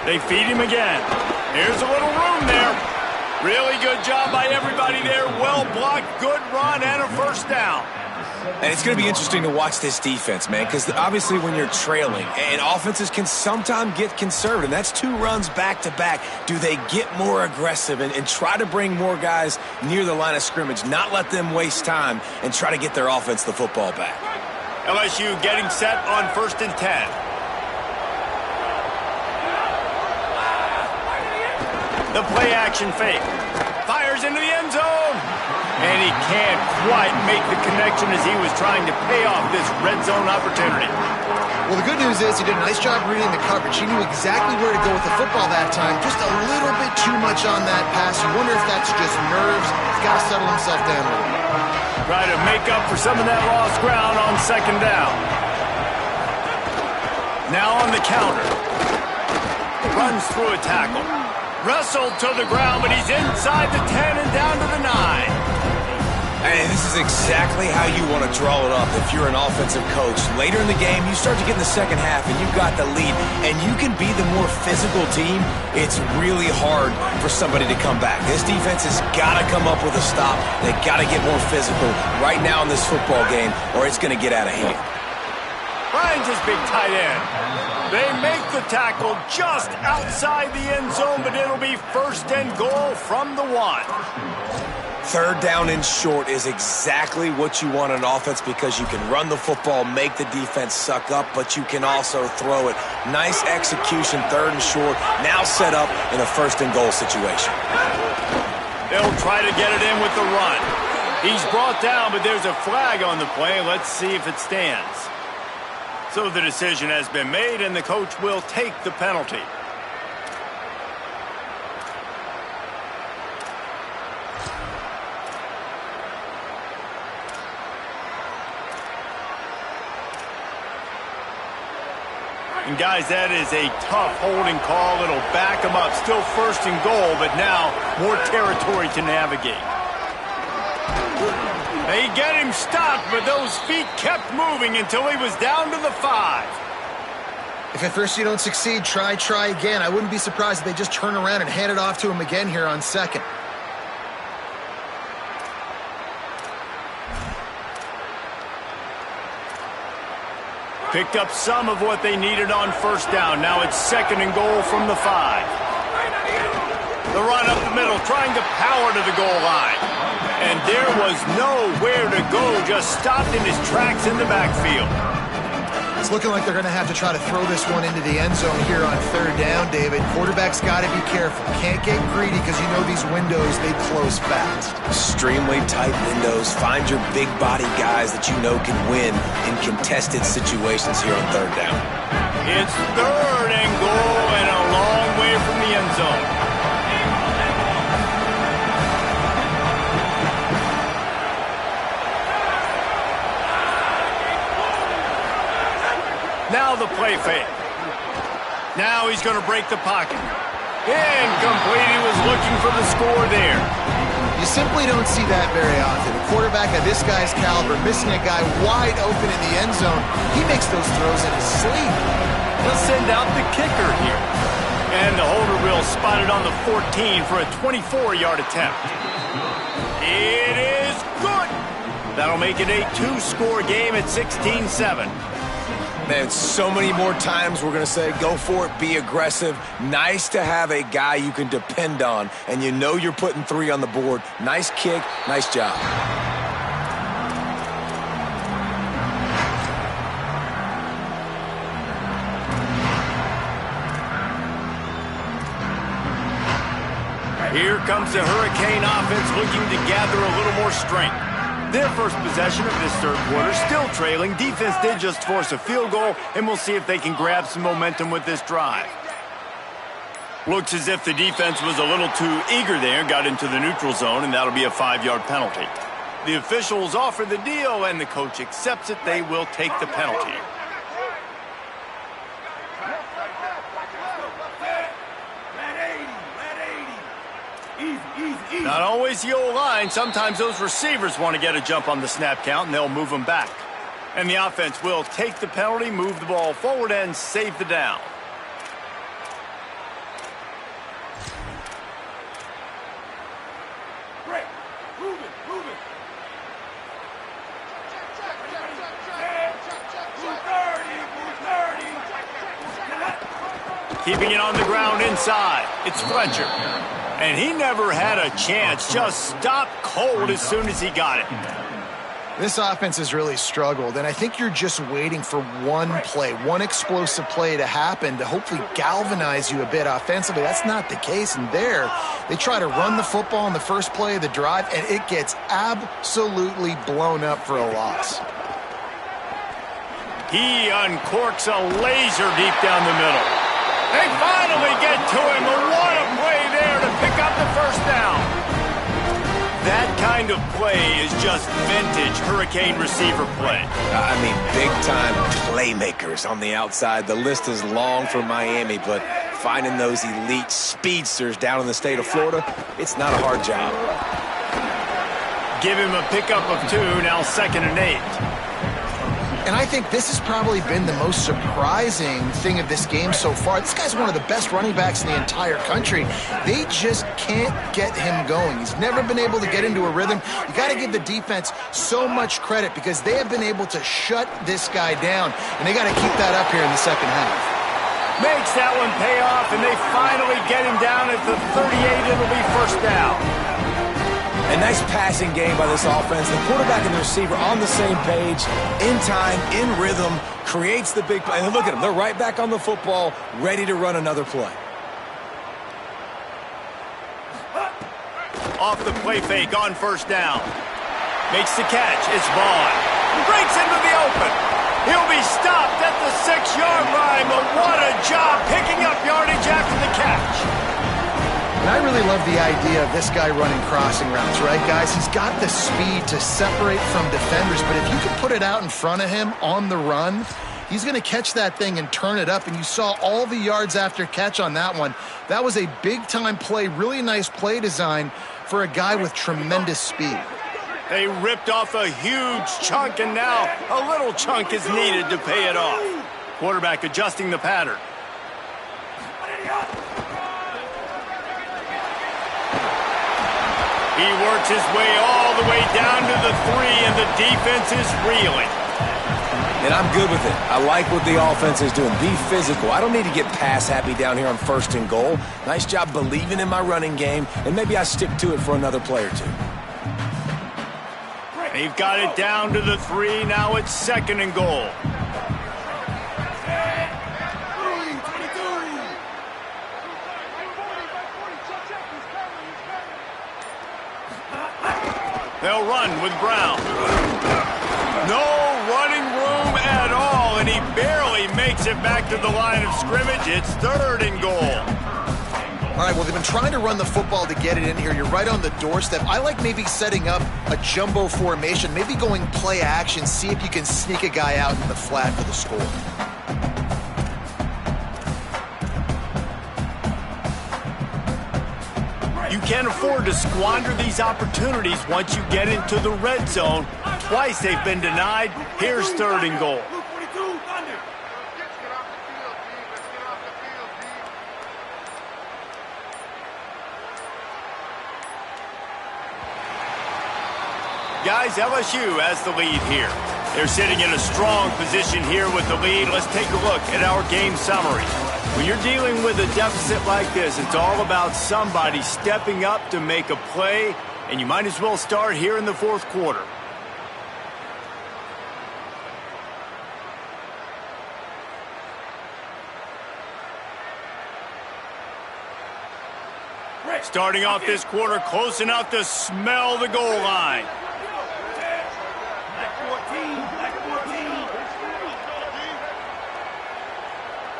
They feed him again. Here's a little room there. Really good job by everybody there. Well blocked, good run, and a first down. And it's going to be interesting to watch this defense, man, because obviously when you're trailing, and offenses can sometimes get conservative, and that's 2 runs back-to-back. Do they get more aggressive and try to bring more guys near the line of scrimmage, not let them waste time, and try to get their offense the football back? LSU getting set on 1st and 10. The play action fake. Fires into the end zone. And he can't quite make the connection as he was trying to pay off this red zone opportunity. Well, the good news is he did a nice job reading the coverage. He knew exactly where to go with the football that time. Just a little bit too much on that pass. You wonder if that's just nerves. He's got to settle himself down a little bit. Try to make up for some of that lost ground on 2nd down. Now on the counter. Runs through a tackle. Wrestled to the ground, but he's inside the 10 and down to the 9. And this is exactly how you want to draw it up if you're an offensive coach. Later in the game, you start to get in the second half, and you've got the lead, and you can be the more physical team. It's really hard for somebody to come back. This defense has got to come up with a stop. They've got to get more physical right now in this football game, or it's going to get out of hand. Finds his big tight end. They make the tackle just outside the end zone, but it'll be 1st and goal from the 1. 3rd down and short is exactly what you want on offense because you can run the football, make the defense suck up, but you can also throw it. Nice execution, 3rd and short, now set up in a 1st and goal situation. They'll try to get it in with the run. He's brought down, but there's a flag on the play. Let's see if it stands. So the decision has been made, and the coach will take the penalty. And guys, that is a tough holding call. It'll back him up. Still 1st and goal, but now more territory to navigate. They get him stopped, but those feet kept moving until he was down to the 5. If at first you don't succeed, try again. I wouldn't be surprised if they just turn around and hand it off to him again here on second. Picked up some of what they needed on first down. Now it's 2nd and goal from the 5. The run up the middle, trying to power to the goal line. And there was nowhere to go, just stopped in his tracks in the backfield. It's looking like they're going to have to try to throw this one into the end zone here on 3rd down, David. Quarterback's got to be careful. Can't get greedy because you know these windows, they close fast. Extremely tight windows. Find your big body guys that you know can win in contested situations here on 3rd down. It's 3rd and goal and a long way from the end zone. Now the play fake. Now he's going to break the pocket. Incomplete. He was looking for the score there. You simply don't see that very often. A quarterback of this guy's caliber missing a guy wide open in the end zone. He makes those throws in his sleep. He'll send out the kicker here. And the holder will spot it on the 14 for a 24-yard attempt. It is good. That'll make it a 2-score game at 16-7. Man, so many more times we're going to say, go for it, be aggressive. Nice to have a guy you can depend on, and you know you're putting 3 on the board. Nice kick, nice job. Here comes the Hurricane offense looking to gather a little more strength. Their first possession of this 3rd quarter, still trailing. Defense did just force a field goal, and we'll see if they can grab some momentum with this drive. Looks as if the defense was a little too eager there, got into the neutral zone, and that'll be a 5-yard penalty. The officials offer the deal, and the coach accepts it. They will take the penalty. Not always the O-line. Sometimes those receivers want to get a jump on the snap count, and they'll move them back. And the offense will take the penalty, move the ball forward, and save the down. Keeping it on the ground inside. It's Fletcher. And he never had a chance. Just stopped cold as soon as he got it. This offense has really struggled, and I think you're just waiting for one play, one explosive play to happen to hopefully galvanize you a bit offensively. That's not the case, and there they try to run the football in the first play of the drive, and it gets absolutely blown up for a loss. He uncorks a laser deep down the middle. They finally get to him. What a play there to pick up the first down. That kind of play is just vintage Hurricane receiver play. I mean, big-time playmakers on the outside. The list is long for Miami, but finding those elite speedsters down in the state of Florida, it's not a hard job. Give him a pickup of 2, now 2nd and 8. And I think this has probably been the most surprising thing of this game so far. This guy's one of the best running backs in the entire country. They just can't get him going. He's never been able to get into a rhythm. You got to give the defense so much credit because they have been able to shut this guy down, and they got to keep that up here in the second half. Makes that one pay off, and they finally get him down at the 38. It'll be first down. A nice passing game by this offense. The quarterback and the receiver on the same page, in time, in rhythm, creates the big play. And look at them. They're right back on the football, ready to run another play. Off the play fake on first down. Makes the catch. It's Vaughn. Breaks into the open. He'll be stopped at the 6-yard line, but what a job picking up yardage after the catch. And I really love the idea of this guy running crossing routes, right, guys? He's got the speed to separate from defenders, but if you can put it out in front of him on the run, he's going to catch that thing and turn it up, and you saw all the yards after catch on that one. That was a big-time play, really nice play design for a guy with tremendous speed. They ripped off a huge chunk, and now a little chunk is needed to pay it off. Quarterback adjusting the pattern. He works his way all the way down to the 3, and the defense is reeling. And I'm good with it. I like what the offense is doing. Be physical. I don't need to get pass happy down here on 1st and goal. Nice job believing in my running game, and maybe I stick to it for another play or 2. They've got it down to the 3. Now it's 2nd and goal. They'll run with Brown. No running room at all, and he barely makes it back to the line of scrimmage. It's 3rd and goal. All right, well, they've been trying to run the football to get it in here. You're right on the doorstep. I like maybe setting up a jumbo formation, maybe going play action, see if you can sneak a guy out in the flat for the score. You can't afford to squander these opportunities once you get into the red zone. Twice they've been denied. Here's 3rd and goal. Guys, LSU has the lead here. They're sitting in a strong position here with the lead. Let's take a look at our game summary. When you're dealing with a deficit like this, it's all about somebody stepping up to make a play, and you might as well start here in the 4th quarter. Starting off this quarter, close enough to smell the goal line.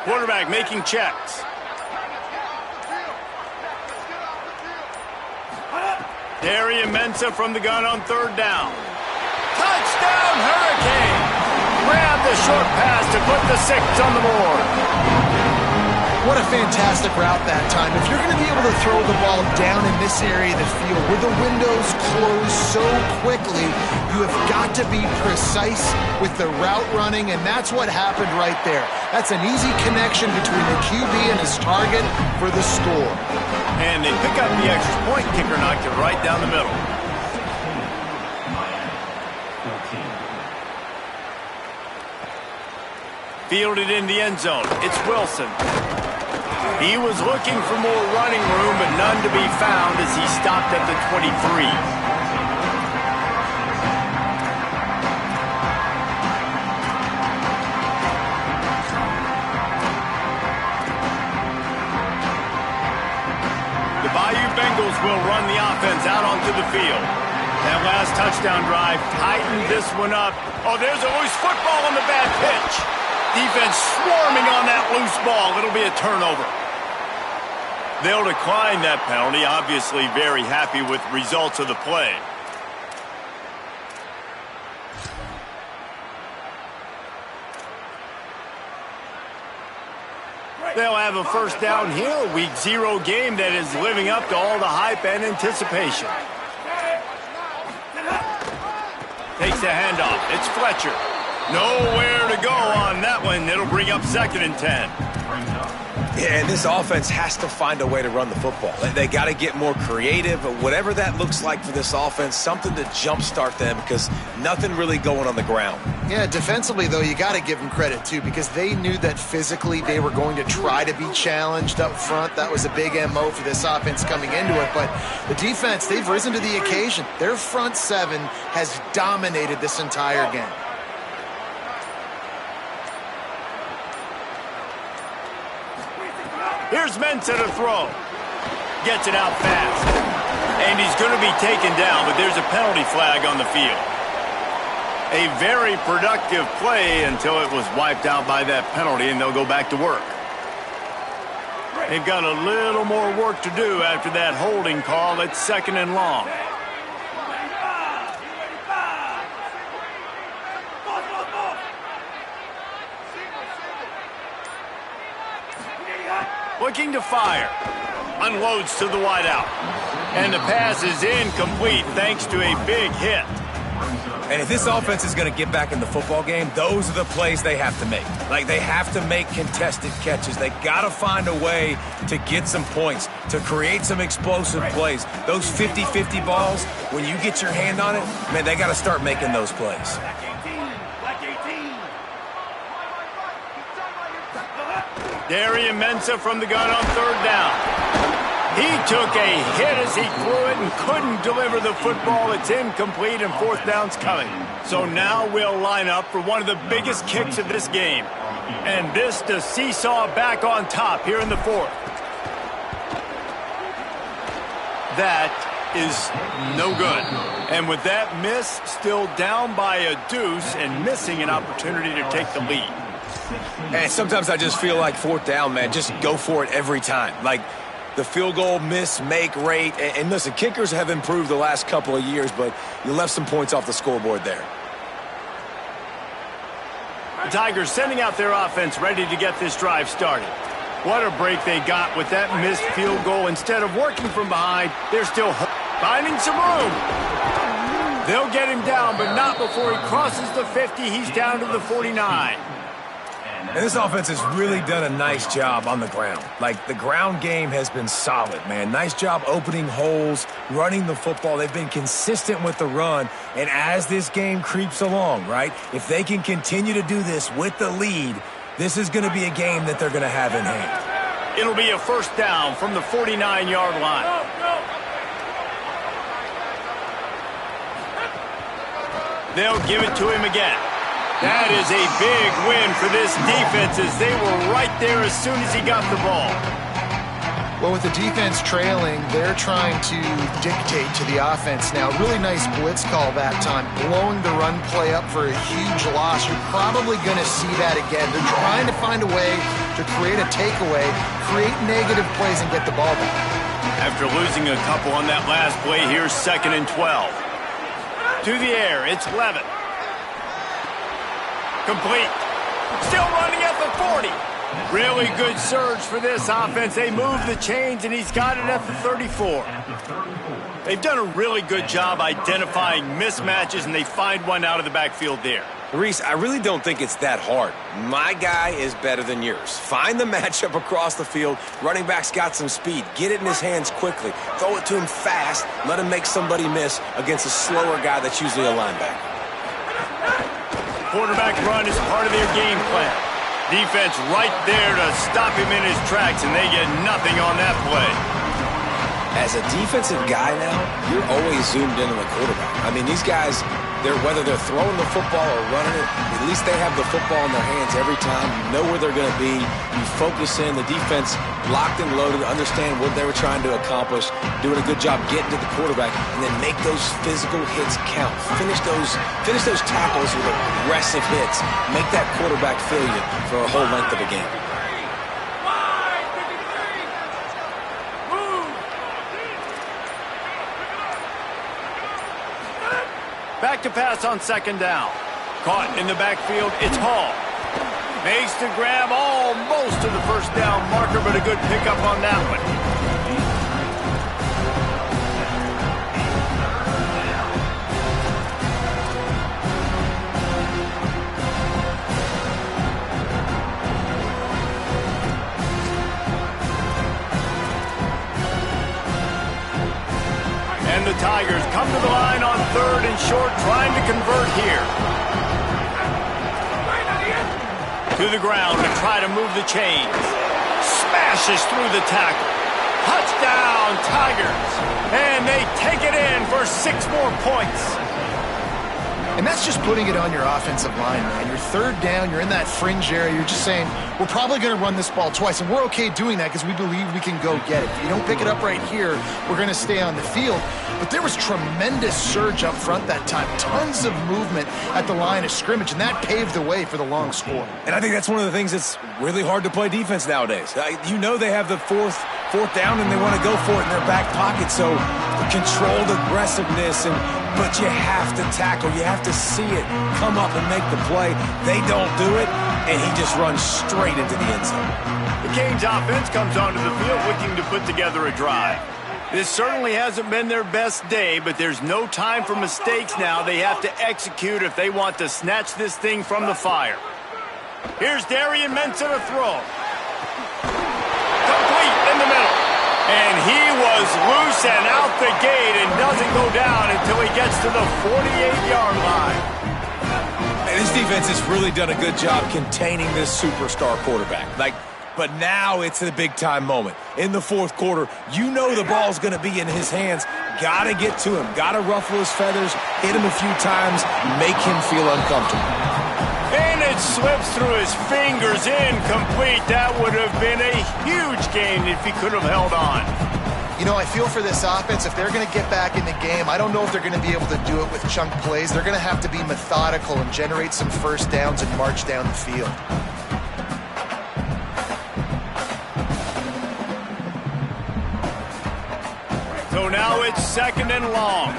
Quarterback making checks. Darian Mensah from the gun on 3rd down. Touchdown, Hurricane! Grab the short pass to put the 6 on the board. What a fantastic route that time. If you're going to be able to throw the ball down in this area of the field where the windows close so quickly, you have got to be precise with the route running, and that's what happened right there. That's an easy connection between the QB and his target for the score. And they pick up the extra point. Kicker knocked it right down the middle. Fielded in the end zone. It's Wilson. He was looking for more running room, but none to be found as he stopped at the 23. The Bayou Bengals will run the offense out onto the field. That last touchdown drive tightened this one up. Oh, there's a loose football on the bad pitch. Defense swarming on that loose ball. It'll be a turnover. They'll decline that penalty, obviously very happy with the results of the play. They'll have a 1st down here, a Week 0 game that is living up to all the hype and anticipation. Takes the handoff. It's Fletcher. Nowhere to go on that one. It'll bring up 2nd and 10. Yeah, and this offense has to find a way to run the football. They got to get more creative, whatever that looks like for this offense, something to jumpstart them because nothing really going on the ground. Yeah, defensively, though, you got to give them credit, too, because they knew that physically they were going to try to be challenged up front. That was a big MO for this offense coming into it. But the defense, they've risen to the occasion. Their front 7 has dominated this entire game. Here's Mensah to throw. Gets it out fast. And he's going to be taken down, but there's a penalty flag on the field. A very productive play until it was wiped out by that penalty, and they'll go back to work. They've got a little more work to do after that holding call at 2nd and long. Looking to fire. Unloads to the wideout. And the pass is incomplete thanks to a big hit. And if this offense is going to get back in the football game, those are the plays they have to make. Like, they have to make contested catches. They got to find a way to get some points, to create some explosive plays. Those 50-50 balls, when you get your hand on it, man, they got to start making those plays. Darian Mensah from the gun on third down. He took a hit as he threw it and couldn't deliver the football. It's incomplete and fourth down's coming. So now we'll line up for one of the biggest kicks of this game. And this to seesaw back on top here in the fourth. That is no good. And with that miss, still down by a deuce and missing an opportunity to take the lead. And sometimes I just feel like fourth down, man, just go for it every time. Like, the field goal miss-make rate. And listen, kickers have improved the last couple of years, but you left some points off the scoreboard there. The Tigers sending out their offense ready to get this drive started. What a break they got with that missed field goal. Instead of working from behind, they're still finding some room. They'll get him down, but not before he crosses the 50. He's down to the 49. And this offense has really done a nice job on the ground. Like, the ground game has been solid, man. Nice job opening holes, running the football. They've been consistent with the run. And as this game creeps along, right, if they can continue to do this with the lead, this is going to be a game that they're going to have in hand. It'll be a first down from the 49-yard line. They'll give it to him again. That is a big win for this defense as they were right there as soon as he got the ball. Well, with the defense trailing, they're trying to dictate to the offense now. Really nice blitz call that time, blowing the run play up for a huge loss. You're probably going to see that again. They're trying to find a way to create a takeaway, create negative plays, and get the ball back. After losing a couple on that last play, here's 2nd and 12. To the air, it's Levitt. Complete. Still running at the 40. Really good surge for this offense. They move the chains, and he's got it at the 34. They've done a really good job identifying mismatches, and they find one out of the backfield there. Reese, I really don't think it's that hard. My guy is better than yours. Find the matchup across the field. Running back's got some speed. Get it in his hands quickly. Throw it to him fast. Let him make somebody miss against a slower guy that's usually a linebacker. Quarterback run is part of their game plan. Defense right there to stop him in his tracks, and they get nothing on that play. As a defensive guy now, you're always zoomed in on the quarterback. I mean, these guys, whether they're throwing the football or running it, at least they have the football in their hands every time. You know where they're going to be. You focus in. The defense locked and loaded, understand what they were trying to accomplish, doing a good job getting to the quarterback, and then make those physical hits count. Finish those tackles with aggressive hits. Make that quarterback feel you for a whole length of a game. Back to pass on 2nd down. Caught in the backfield, it's Hall. Makes the grab almost to the first down marker, but a good pickup on that one. And the Tigers come to the line on 3rd and short, trying to convert here. To the ground to try to move the chains. Smashes through the tackle. Touchdown, Tigers. And they take it in for 6 more points. And that's just putting it on your offensive line, man. You're 3rd down, you're in that fringe area, you're just saying, we're probably going to run this ball twice, and we're okay doing that because we believe we can go get it. If you don't pick it up right here, we're going to stay on the field. But there was tremendous surge up front that time, tons of movement at the line of scrimmage, and that paved the way for the long score. And I think that's one of the things that's really hard to play defense nowadays. You know they have the fourth down, and they want to go for it in their back pocket, so controlled aggressiveness, but you have to tackle. You have to see it come up and make the play. They don't do it, and he just runs straight into the end zone. The Canes offense comes onto the field looking to put together a drive. This certainly hasn't been their best day, but there's no time for mistakes now. They have to execute if they want to snatch this thing from the fire. Here's Darian Mensah to throw. Complete in the middle. And he was loose and out the gate and doesn't go down until he gets to the 48-yard line. And this defense has really done a good job containing this superstar quarterback. But now it's the big-time moment. In the fourth quarter, you know the ball's going to be in his hands. Got to get to him. Got to ruffle his feathers, hit him a few times, make him feel uncomfortable. And it slips through his fingers, incomplete. That would have been a huge gain if he could have held on. You know, I feel for this offense, if they're going to get back in the game, I don't know if they're going to be able to do it with chunk plays. They're going to have to be methodical and generate some first downs and march down the field. So now it's 2nd and long.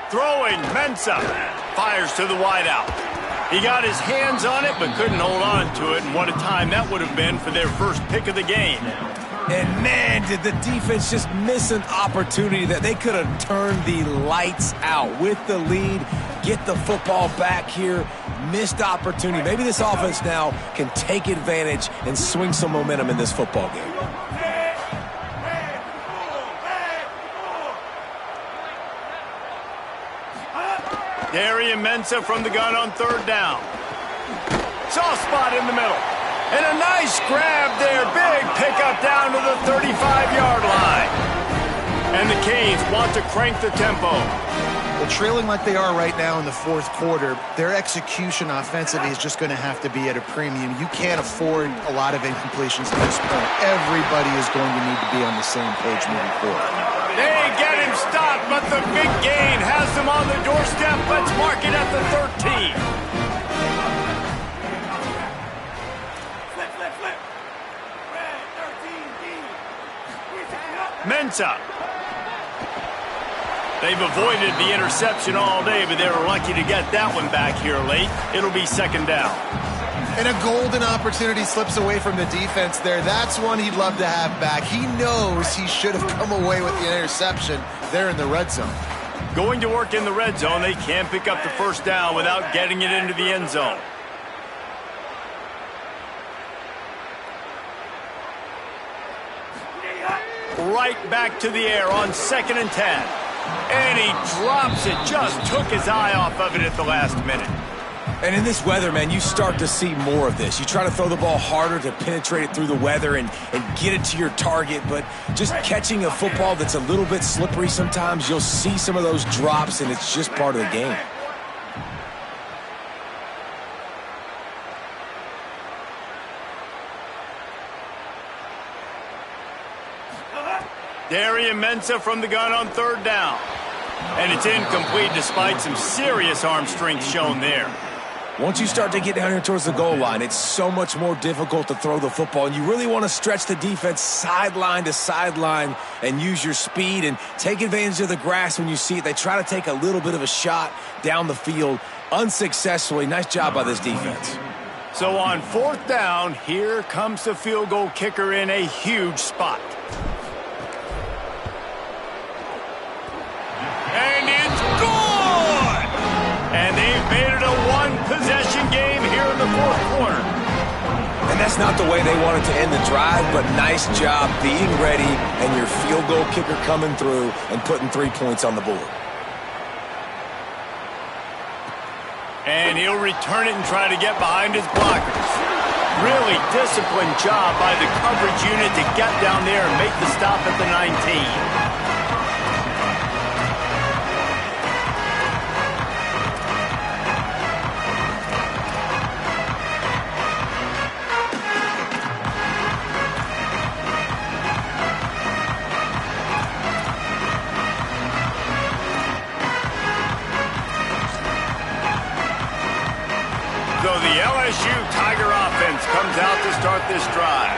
Throwing, Mensah fires to the wideout. He got his hands on it but couldn't hold on to it, and what a time that would have been for their first pick of the game. And man, did the defense just miss an opportunity that they could have turned the lights out with the lead, get the football back here, missed opportunity. Maybe this offense now can take advantage and swing some momentum in this football game. Darian Mensah from the gun on 3rd down. Soft spot in the middle. And a nice grab there. Big pickup down to the 35-yard line. And the Canes want to crank the tempo. Well, trailing like they are right now in the fourth quarter, their execution offensively is just going to have to be at a premium. You can't afford a lot of incompletions at this point. Everybody is going to need to be on the same page moving forward. They get him stopped, but the big gain has them on the doorstep. Let's mark it at the 13. Mensah. They've avoided the interception all day, but they were lucky to get that one back here late. It'll be 2nd down. And a golden opportunity slips away from the defense there. That's one he'd love to have back. He knows he should have come away with the interception there in the red zone. Going to work in the red zone, they can't pick up the first down without getting it into the end zone. Right back to the air on 2nd and 10. And he drops it. Just took his eye off of it at the last minute. And in this weather, man, you start to see more of this. You try to throw the ball harder to penetrate it through the weather and get it to your target, but just catching a football that's a little bit slippery sometimes, you'll see some of those drops, and it's just part of the game. Darian Mensah from the gun on 3rd down. And it's incomplete despite some serious arm strength shown there. Once you start to get down here towards the goal line, it's so much more difficult to throw the football, and you really want to stretch the defense sideline to sideline and use your speed and take advantage of the grass when you see it. They try to take a little bit of a shot down the field unsuccessfully. Nice job by this defense. So on 4th down, here comes the field goal kicker in a huge spot. And it's good! And they've made it a one-possession game here in the fourth quarter. And that's not the way they wanted to end the drive, but nice job being ready and your field goal kicker coming through and putting 3 points on the board. And he'll return it and try to get behind his blockers. Really disciplined job by the coverage unit to get down there and make the stop at the 19. So the LSU Tiger offense comes out to start this drive.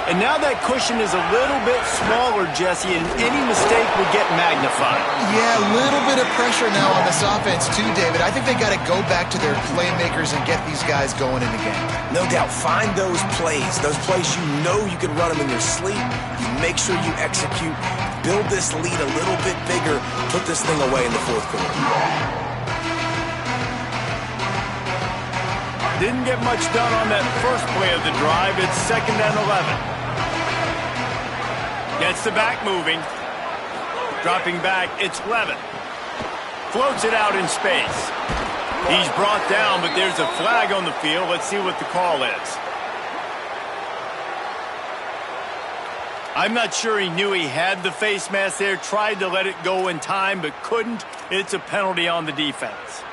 And now that cushion is a little bit smaller, Jesse, and any mistake would get magnified. Yeah, a little bit of pressure now on this offense too, David. I think they got to go back to their playmakers and get these guys going in the game. No doubt. Find those plays you know you can run them in your sleep. You make sure you execute. Build this lead a little bit bigger. Put this thing away in the fourth quarter. Didn't get much done on that first play of the drive. It's 2nd and 11. Gets the back moving. Dropping back, it's Levin. Floats it out in space. He's brought down, but there's a flag on the field. Let's see what the call is. I'm not sure he knew he had the face mask there. Tried to let it go in time, but couldn't. It's a penalty on the defense.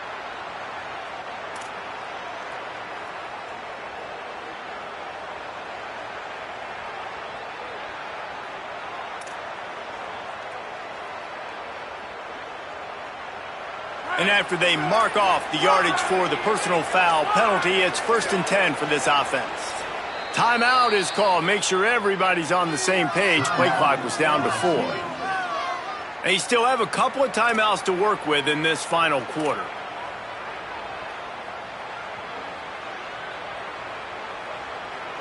And after they mark off the yardage for the personal foul penalty, it's 1st and 10 for this offense. Timeout is called. Make sure everybody's on the same page. Play clock was down to 4. They still have a couple of timeouts to work with in this final quarter.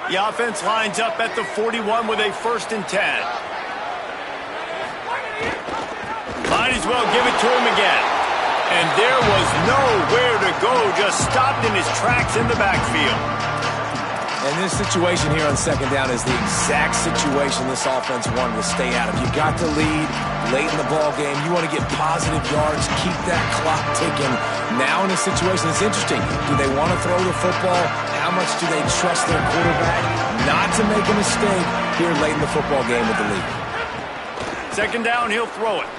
The offense lines up at the 41 with a 1st and 10. Might as well give it to him again. And there was nowhere to go, just stopped in his tracks in the backfield. And this situation here on 2nd down is the exact situation this offense wanted to stay out of. You got the lead late in the ball game. You want to get positive yards, keep that clock ticking. Now in this situation, it's interesting. Do they want to throw the football? How much do they trust their quarterback not to make a mistake here late in the football game with the lead? 2nd down, he'll throw it.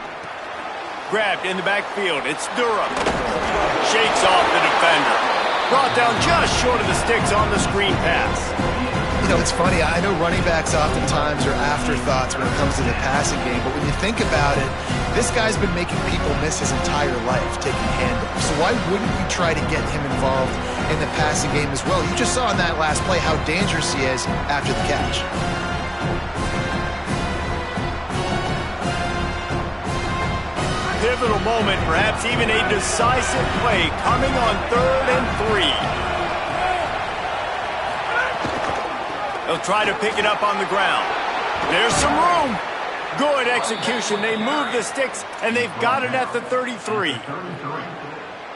Grabbed in the backfield. It's Durham. Shakes off the defender. Brought down just short of the sticks on the screen pass. You know, it's funny. I know running backs oftentimes are afterthoughts when it comes to the passing game, but when you think about it, this guy's been making people miss his entire life taking handoffs. So why wouldn't you try to get him involved in the passing game as well? You just saw in that last play how dangerous he is after the catch. Pivotal moment, perhaps even a decisive play coming on 3rd and 3. They'll try to pick it up on the ground. There's some room. Good execution. They move the sticks, and they've got it at the 33.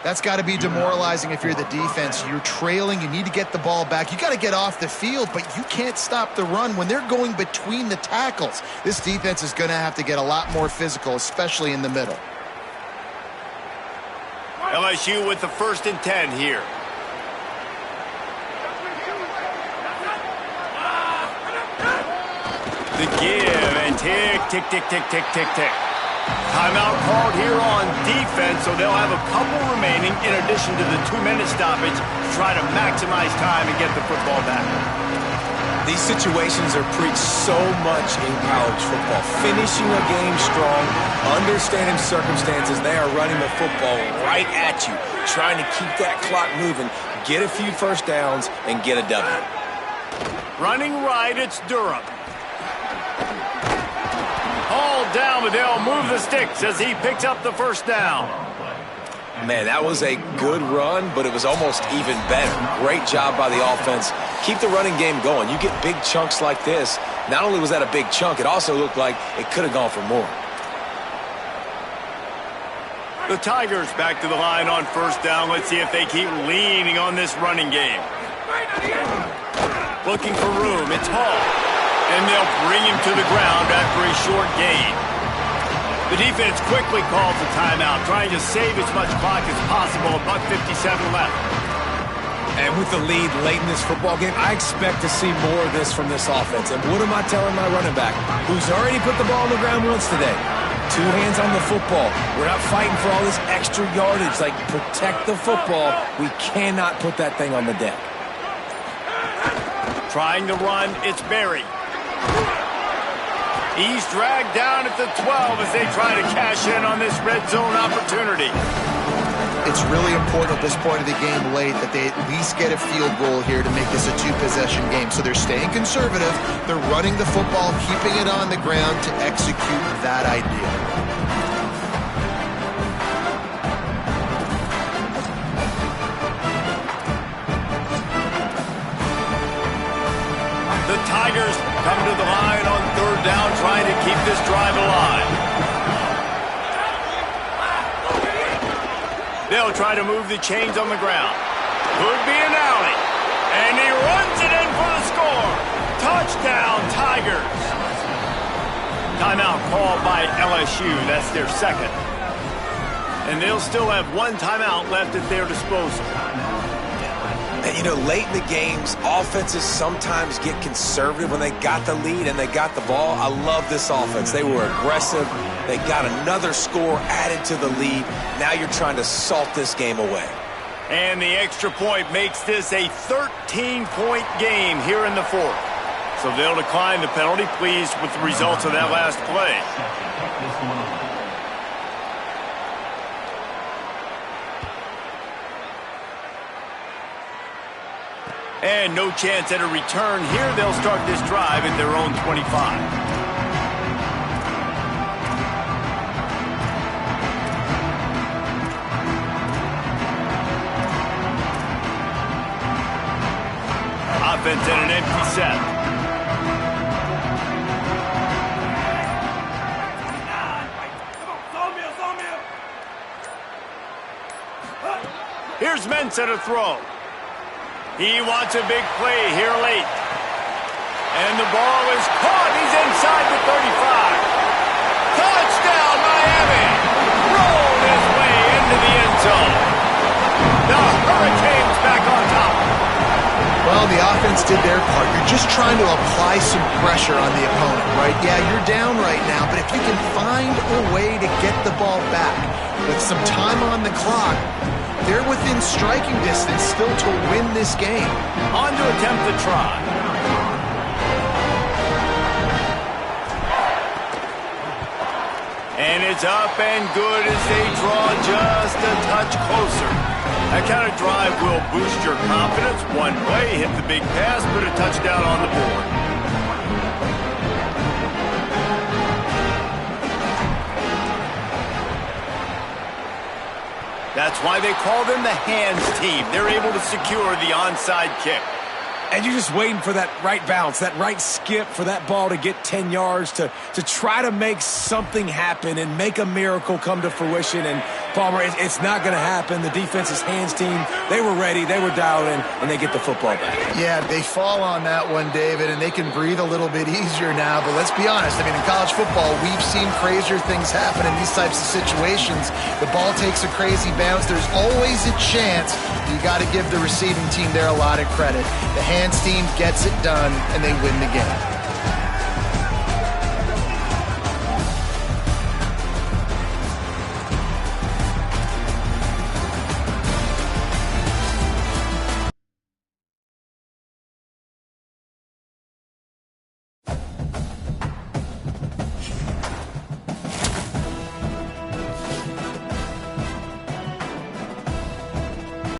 That's got to be demoralizing if you're the defense. You're trailing. You need to get the ball back. You got to get off the field, but you can't stop the run when they're going between the tackles. This defense is going to have to get a lot more physical, especially in the middle. LSU with the 1st and 10 here. The give and tick, tick, tick, tick, tick, tick, tick. Timeout called here on defense, so they'll have a couple remaining in addition to the 2-minute stoppage to try to maximize time and get the football back. These situations are preached so much in college football. Finishing a game strong, understanding circumstances. They are running the football right at you, trying to keep that clock moving, get a few first downs, and get a W. Running right, it's Durham. Hauled down, but they'll move the sticks as he picks up the 1st down. Man, that was a good run, but it was almost even better. Great job by the offense. Keep the running game going. You get big chunks like this. Not only was that a big chunk, it also looked like it could have gone for more. The Tigers back to the line on 1st down. Let's see if they keep leaning on this running game. Looking for room. It's Hall. And they'll bring him to the ground after a short gain. The defense quickly calls a timeout, trying to save as much clock as possible. $1:57 left. And with the lead late in this football game, I expect to see more of this from this offense. And what am I telling my running back, who's already put the ball on the ground once today? 2 hands on the football. We're not fighting for all this extra yardage. Like, protect the football. We cannot put that thing on the deck. Trying to run, it's Berry. He's dragged down at the 12 as they try to cash in on this red zone opportunity. it's really important at this point of the game late that they at least get a field goal here to make this a two-possession game. So they're staying conservative. They're running the football, keeping it on the ground to execute that idea. The Tigers come to the line on third down, trying to keep this drive alive. They'll try to move the chains on the ground. Could be an alley. And he runs it in for the score. Touchdown, Tigers. Timeout called by LSU. That's their second. And they'll still have one timeout left at their disposal. And, you know, late in the games, offenses sometimes get conservative when they got the lead and they got the ball. I love this offense. They were aggressive. They got another score added to the lead. Now you're trying to salt this game away. And the extra point makes this a 13-point game here in the fourth. So they'll decline the penalty, pleased with the results of that last play. And no chance at a return here. They'll start this drive at their own 25. Offense in an empty set. Here's Mensah to throw. He wants a big play here late. And the ball is caught. He's inside the 35. Touchdown, Miami. Rolled his way into the end zone. The Hurricanes back on top. Well, the offense did their part. You're just trying to apply some pressure on the opponent, right? Yeah, you're down right now, but if you can find a way to get the ball back with some time on the clock, they're within striking distance still to win this game. On to attempt the try. And it's up and good as they draw just a touch closer. That kind of drive will boost your confidence. One play, hit the big pass, put a touchdown on the board. That's why they call them the hands team. They're able to secure the onside kick. And you're just waiting for that right bounce, that right skip for that ball to get 10 yards to try to make something happen and make a miracle come to fruition. And, Palmer, it's not going to happen. The defense's hands team, they were ready, they were dialed in, and they get the football back. Yeah, they fall on that one, David, and they can breathe a little bit easier now. But let's be honest, I mean, in college football, we've seen crazier things happen in these types of situations. The ball takes a crazy bounce. There's always a chance. You got to give the receiving team there a lot of credit. The hands team gets it done, and they win the game.